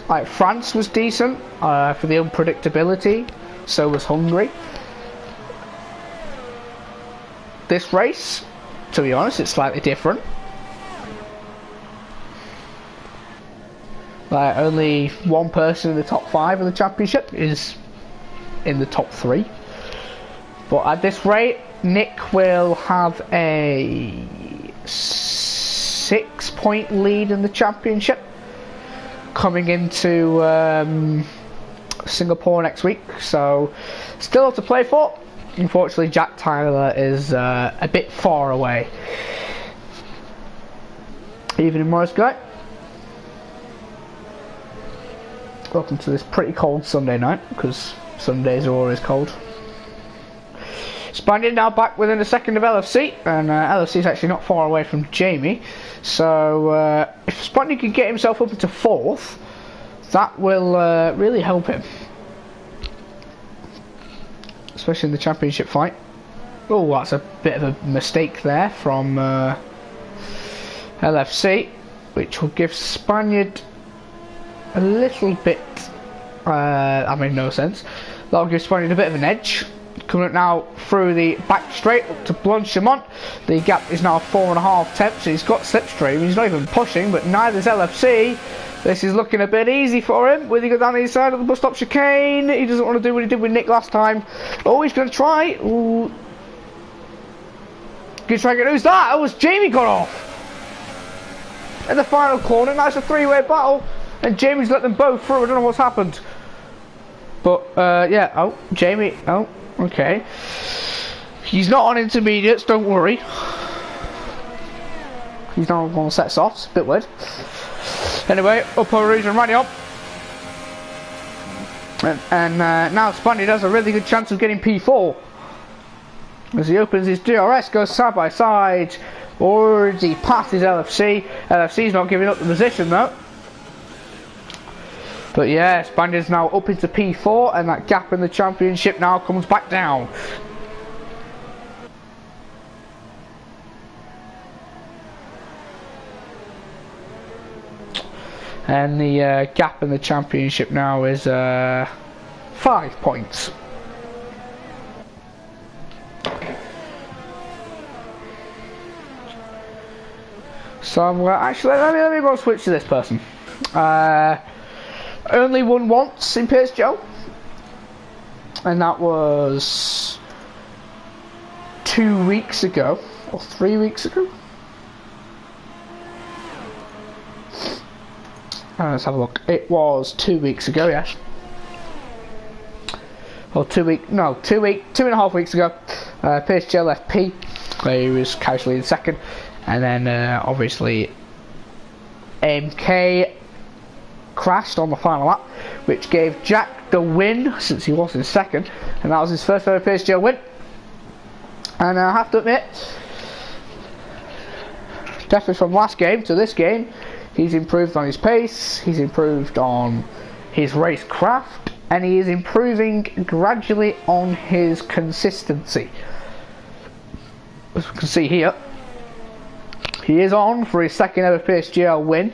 Like, France was decent for the unpredictability. So was Hungary. This race, to be honest, it's slightly different. Like, only one person in the top 5 of the championship is in the top 3, but at this rate Nick will have a 6-point lead in the championship coming into Singapore next week, so still have to play for. Unfortunately Jack Tyler is a bit far away. Evening Morris guy, welcome to this pretty cold Sunday night, because Sundays are always cold. Spaniard now back within a second of LFC, and LFC is actually not far away from Jamie, so if Spaniard can get himself up into 4th, that will really help him, especially in the championship fight. Oh, that's a bit of a mistake there from LFC, which will give Spaniard a little bit, that made no sense. That'll give Spaniard a bit of an edge. Coming up now through the back straight up to Blanchimont. The gap is now 4.5 tenths. He's got slipstream. He's not even pushing, but neither's LFC. This is looking a bit easy for him. Will he go down the side of the bus stop chicane? He doesn't want to do what he did with Nick last time. Oh, he's going to try. Ooh. He's trying to get, who's that? Oh, was Jamie got off in the final corner. Now it's a 3-way battle, and Jamie's let them both through. I don't know what's happened. But, yeah, oh, Jamie, oh, okay. He's not on intermediates, don't worry. He's not on set softs, a bit weird. Anyway, upper region running up. And now Spaniard has a really good chance of getting P4. As he opens his DRS, goes side by side. Already past his LFC. LFC's not giving up the position though. But yeah, Spaniard's now up into P4, and that gap in the championship now comes back down. And the gap in the championship now is 5 points. So actually, let me go switch to this person. Only won once in PSGL, and that was 2 weeks ago, or 3 weeks ago. Let's have a look. It was 2 weeks ago, yes. Well, 2.5 weeks ago. PSGL FP, where he was casually in second, and then obviously MK crashed on the final lap, which gave Jack the win since he was in second, and that was his first ever PSGL win. And I have to admit, definitely from last game to this game, he's improved on his pace, he's improved on his race craft, and he is improving gradually on his consistency. As we can see here, He is on for his second ever PSGL win.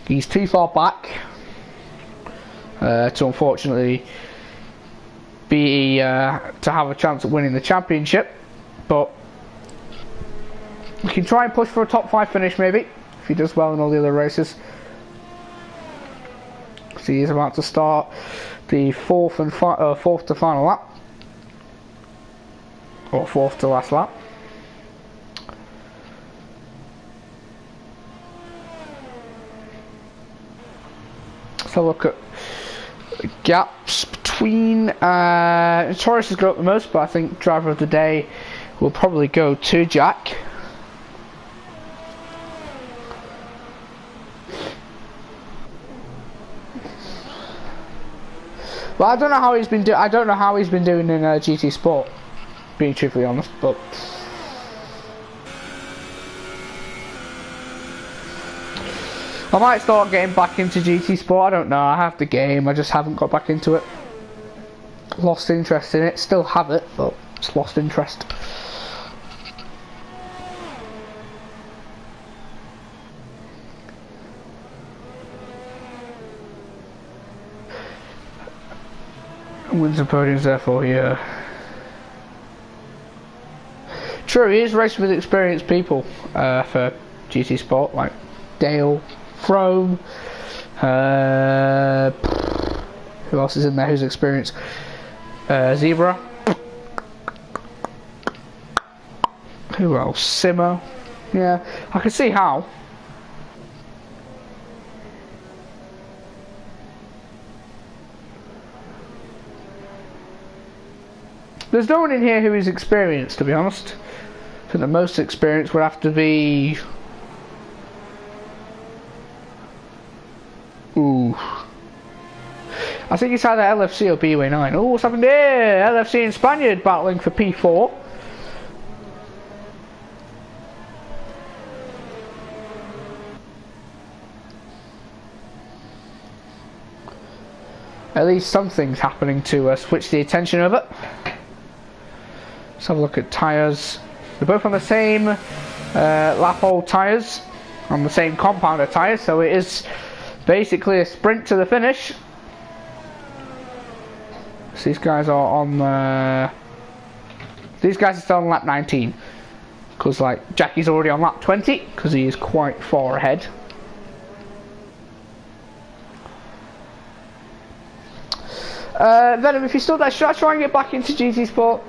He's too far back to unfortunately be to have a chance at winning the championship, but we can try and push for a top 5 finish maybe if he does well in all the other races. So he is about to start the fourth to final lap, or fourth to last lap. Let's have a look at gaps between Torres has got up the most, but I think driver of the day will probably go to Jack. Well, I don't know how he's been doing. I don't know how he's been doing in GT Sport, being truthfully honest, but I might start getting back into GT Sport. I don't know. I have the game. I just haven't got back into it. Lost interest in it. Still have it, but it's lost interest. Wins and podiums, therefore, yeah. True, he is racing with experienced people for GT Sport, like Dale, Frome, who else is in there who's experienced? Zebra. Who else? Simo. Yeah, I can see how. There's no one in here who is experienced, to be honest. I think the most experienced would have to be... Ooh. I think it's either LFC or BUA9. Oh, what's happened here? LFC and Spaniard battling for P4. At least something's happening to switch the attention of it. Let's have a look at tyres. They're both on the same lap-old tyres, on the same compounder tyres, so it is basically a sprint to the finish. So these guys are on. These guys are still on lap 19, because like Jackie's already on lap 20, because he is quite far ahead. Venom, if you're still there, should I try and get back into GT Sport?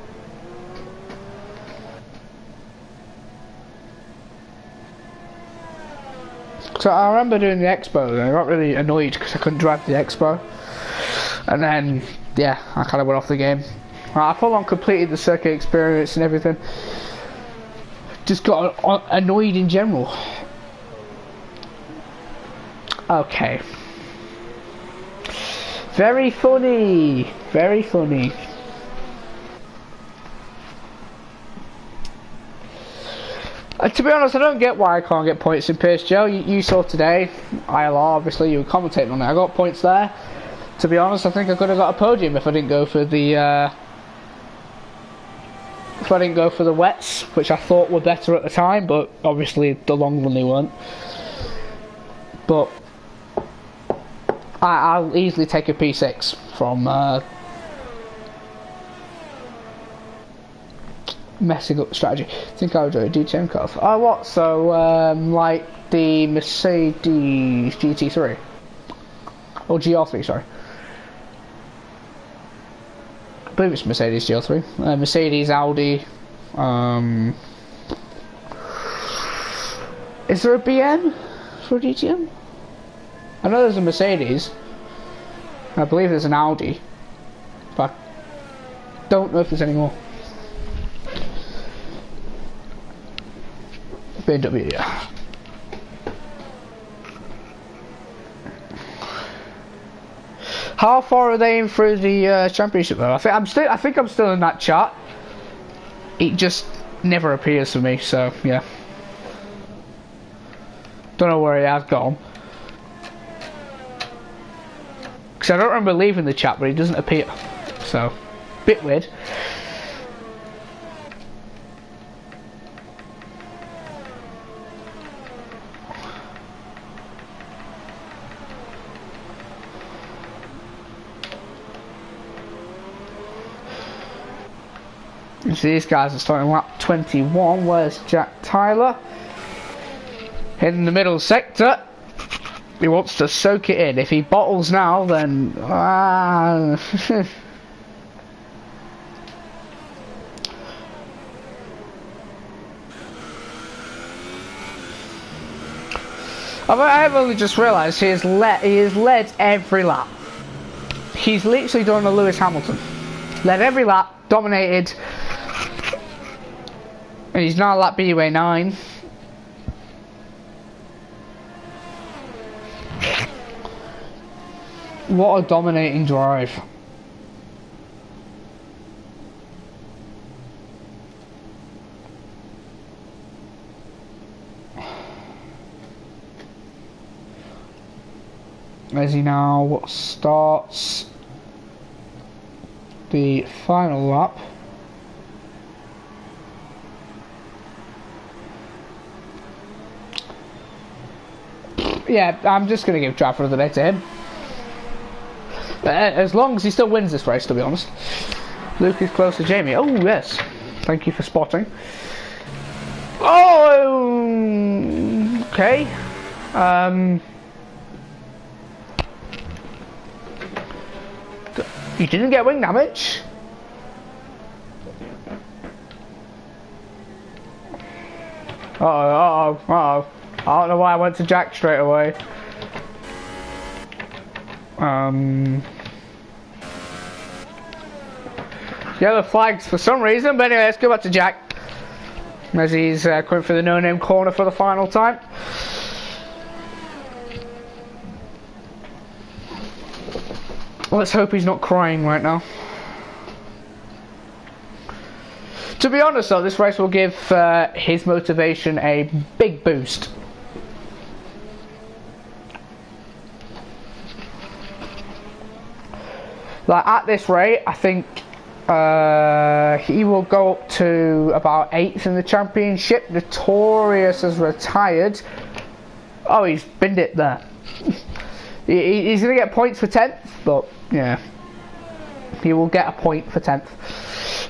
So I remember doing the Expo and I got really annoyed because I couldn't drive the Expo, and then yeah, I kind of went off the game. I full on completed the circuit experience and everything, just got annoyed in general. Okay, very funny, very funny. To be honest, I don't get why I can't get points in PSGL. You saw today, ILR, obviously, you were commentating on it. I got points there. To be honest, I think I could have got a podium if I didn't go for the wets, which I thought were better at the time, but obviously the long run they weren't. But I'll easily take a P6 from messing up the strategy. I think I would do a DTM cut. Oh, what? So, like the Mercedes GT3 or GR3, sorry. I believe it's Mercedes GR3. Mercedes, Audi. Is there a BM for a DTM? I know there's a Mercedes. I believe there's an Audi, but I don't know if there's any more. BMW, yeah. How far are they in through the championship though? I think I'm still in that chart. It just never appears for me, so yeah. Don't know where it has gone. Because I don't remember leaving the chat, but it doesn't appear. So, bit weird. So these guys are starting lap 21. Where's Jack Tyler? In the middle sector. He wants to soak it in. If he bottles now, then... I've only just realised he has led every lap. He's literally done a Lewis Hamilton. Led every lap, dominated, and he's now lap BUA 9. What a dominating drive. As he now starts the final lap. Yeah, I'm just going to give driver of the day to him. As long as he still wins this race, to be honest. Luke is close to Jamie. Oh, yes. Thank you for spotting. Oh, okay. You didn't get wing damage. Uh-oh. I don't know why I went to Jack straight away. Yellow flags for some reason, but anyway, let's go back to Jack. As he's coming for the no-name corner for the final time. Let's hope he's not crying right now. To be honest though, this race will give his motivation a big boost. Like at this rate, I think he will go up to about 8th in the championship. Notorious has retired. Oh, he's binned it there. He's going to get points for 10th, but yeah, he will get a point for 10th.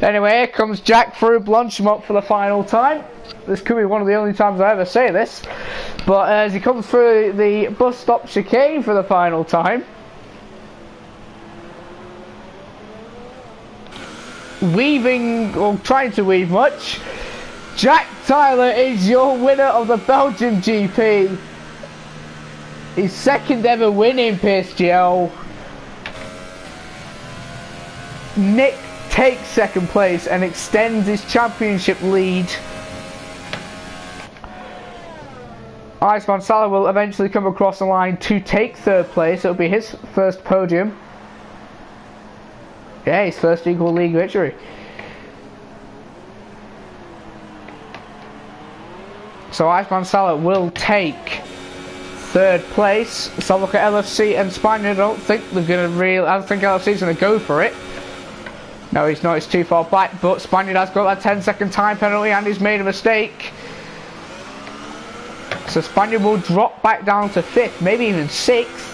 Anyway, here comes Jack through Blanchimont for the final time. This could be one of the only times I ever say this, but as he comes through the bus stop chicane for the final time, weaving, or trying to weave much, Jack Tyler is your winner of the Belgium GP. His second ever win in PSGL. Nick takes second place and extends his championship lead. Iceman Salah will eventually come across the line to take third place. It'll be his first podium. Yeah, his first equal league victory. So Iceman Salah will take third place. So look at LFC and Spaniard. I don't think they're going to I don't think LFC's going to go for it. No, he's not. It's too far back. But Spaniard has got that 10-second time penalty and he's made a mistake. So Spaniard will drop back down to 5th, maybe even 6th.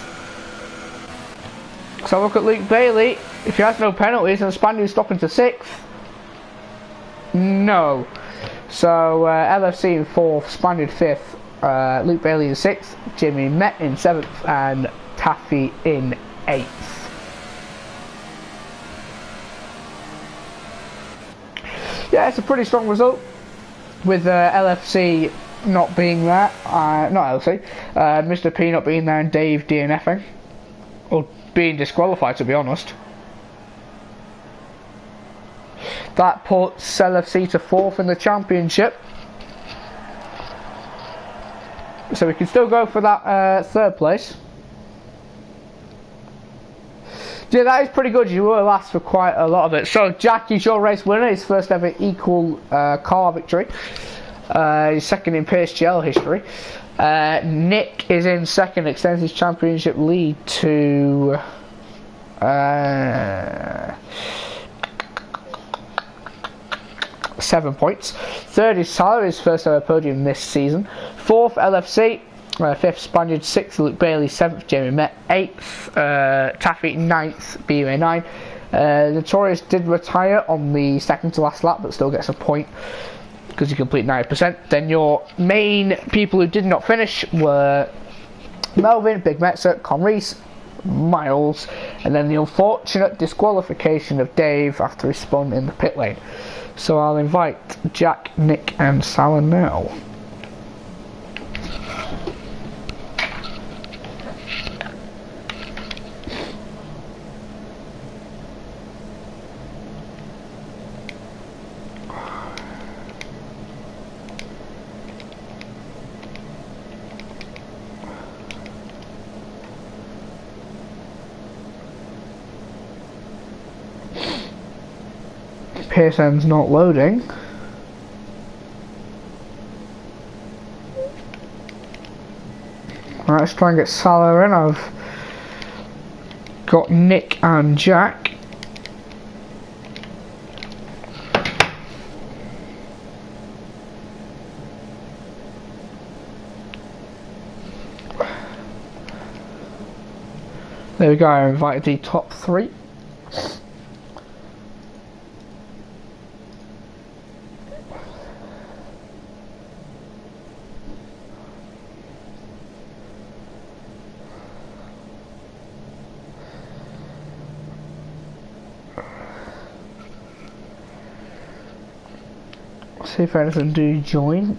So look at Luke Bailey. If he has no penalties, then Spaniard's stopping to 6th. No. So LFC in 4th, Spaniard 5th. Luke Bailey in 6th, Jimmy Met in 7th, and Taffy in 8th. Yeah, it's a pretty strong result with LFC not being there, not LFC, Mr. P not being there and Dave DNFing, or being disqualified to be honest. That puts LFC to 4th in the championship. So we can still go for that third place. Yeah, that is pretty good. You were last for quite a lot of it. So Jack is your race winner. His first ever equal car victory. His second in PSGL history. Nick is in second, extends his championship lead to 7 points. Third is Tyler, his first ever podium this season. 4th LFC, 5th Spaniard, 6th Luke Bailey, 7th Jamie Met, 8th Taffy, 9th BUA 9, Notorious did retire on the second to last lap, but still gets a point because you complete 90%. Then your main people who did not finish were Melvin, Big Metzer, Conreese, Miles, and then the unfortunate disqualification of Dave after he spun in the pit lane. So I'll invite Jack, Nick and Salah now. PSN's not loading. Alright, let's try and get Salah in. I've got Nick and Jack. There we go, I invited the top three. See if anything do join.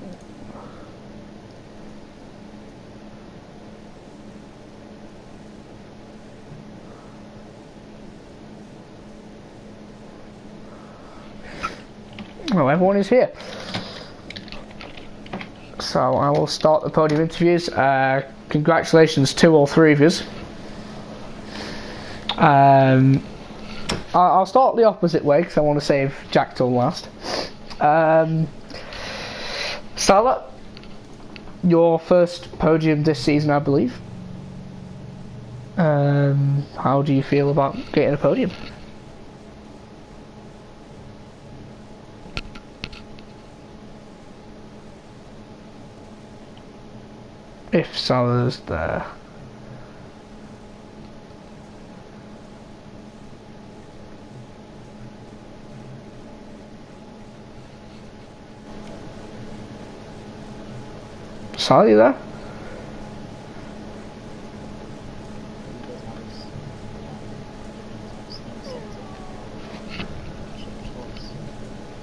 Well, everyone is here. So I will start the podium interviews. Congratulations to all three of you. I'll start the opposite way because I want to save Jack till last. Salah, your first podium this season, I believe. How do you feel about getting a podium? If Salah's there. Salah, you there?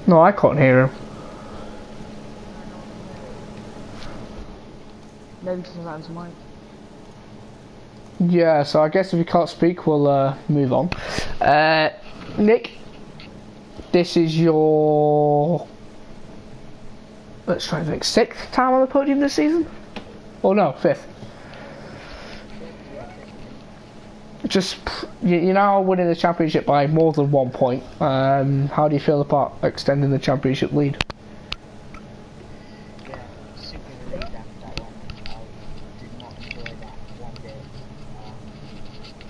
No, I can't hear him. Maybe because that's mine. Yeah, so I guess if you can't speak, we'll move on. Nick, this is your... let's try and think, 6th time on the podium this season? Oh no, 5th. Just, you're now winning the championship by more than 1 point. How do you feel about extending the championship lead? Yeah, super relieved after that one. I did not enjoy that one bit.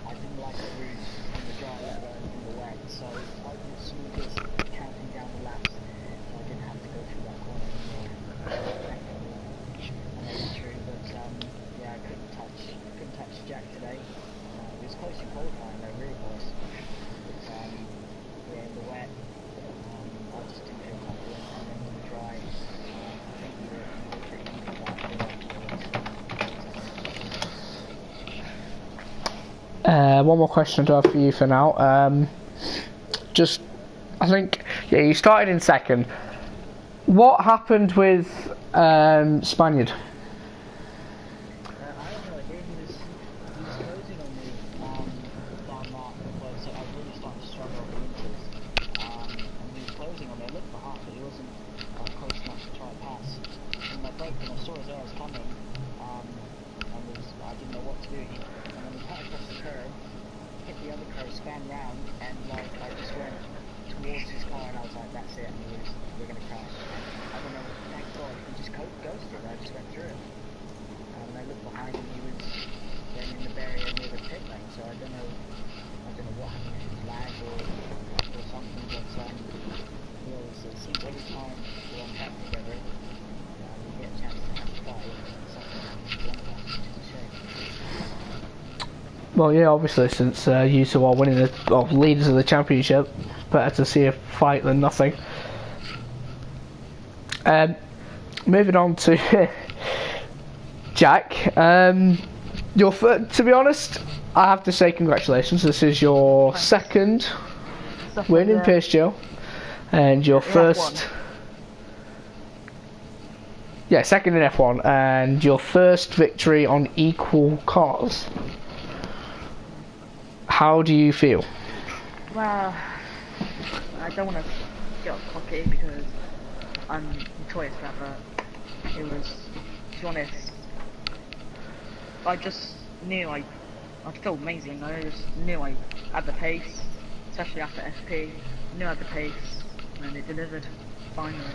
I didn't like the route in the dry weather and in the wet, so I was just counting down the laps. So I didn't have to go through that corner anymore. I know it's true, but yeah, I couldn't touch Jack today. It was close to qualifying, though, really was. But yeah, in the wet, I just didn't feel confident, and then in the dry, I think we were pretty even that. One more question to have for you for now. Just, I think, yeah, you started in 2nd. What happened with Spaniard? I don't know, he was closing on me down that, so I really started to struggle on the inters. And he was closing on me. I looked behind, but he wasn't close enough to try and pass. And I broke, and I saw his air was coming, and I didn't know what to do. And then he cut across the curb, hit the other curb, span round, and like I just went towards his car, and I was like, that's it, and we're going to crash. And I don't know, thank God, he just ghosted. I just went through it. And I looked behind him, he was then in the barrier near the pit lane, so I don't know what happened, if it was lag or something, but he always seems every time we're on track together, we get a chance to have a fight, and something happens to one of us, which is a shame. Well, yeah, obviously, since you two are winning leaders of the championship, better to see a fight than nothing. Moving on to Jack. To be honest, I have to say congratulations. This is your second win in PSGL, and your first. Yeah, second in F1, and your first victory on equal cars. How do you feel? Well, I don't want to get off cocky because I'm notorious for that, but it was, to be honest, I just knew I felt amazing. I just knew I had the pace, especially after FP. Knew I had the pace, and it delivered finally.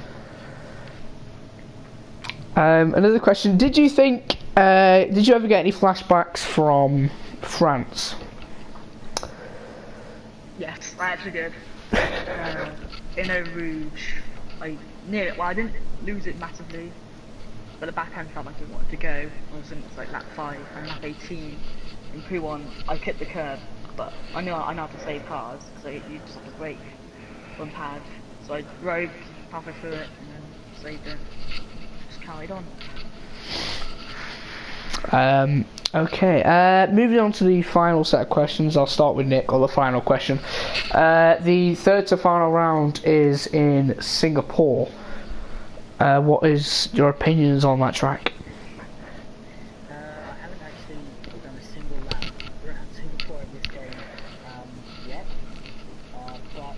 Another question: did you think? Did you ever get any flashbacks from France? Yes, I actually did. In Eau Rouge, I near it. Well, I didn't lose it massively, but the back end felt like it wanted to go. I was in like lap 5 and lap 18 in P1. I hit the curb, but I know how to save cars because you just have to brake on pad. So I drove halfway through it and then saved it. Just carried on. Okay, moving on to the final set of questions. I'll start with Nick, or the final question. The third to final round is in Singapore. What is your opinions on that track? I haven't actually done a single lap around Singapore in this game yet, but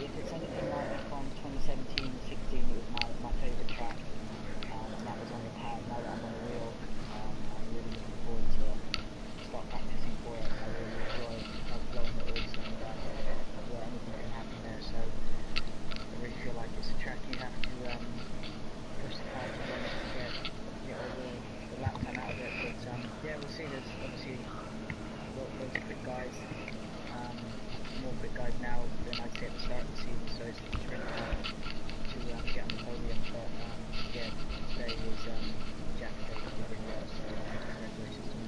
if it's anything like from 2017 and 16, it was my favourite track, and that was on the pad. Now that I'm on the wheel, I'm really looking forward to start practicing for it. I really enjoy how flowing it is, and yeah, anything can happen there, so I really feel like it's a track you have to push the car to the limit to get all the lap time out of it, but yeah, we'll see. There's obviously loads of quick guys, more quick guys now than I'd say at the start of the season, so it's really hard to get on the podium, but yeah, today was Jack's day really well, so congratulations to him.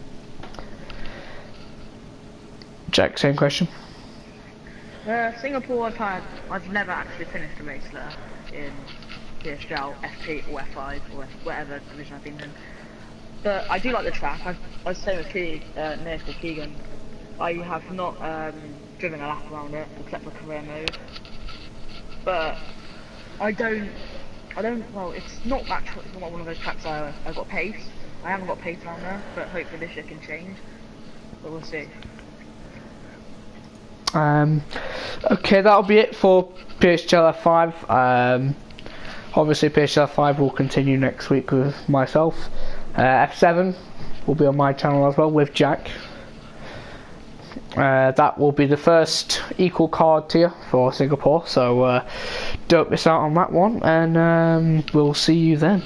Jack, same question. Singapore, I've never actually finished a race there in PSGL, FP or F5 or whatever division I've been in. But I do like the track. I was saying with Nick or Keegan, I have not driven a lap around it except for career mode. But I don't. Well, it's not one of those tracks I've got pace. I haven't got pace around there, but hopefully this year can change. But we'll see. Okay, that'll be it for PSGL F5. Obviously, PSGL F5 will continue next week with myself. F7 will be on my channel as well with Jack. That will be the first equal card tier for Singapore, so don't miss out on that one, and we'll see you then.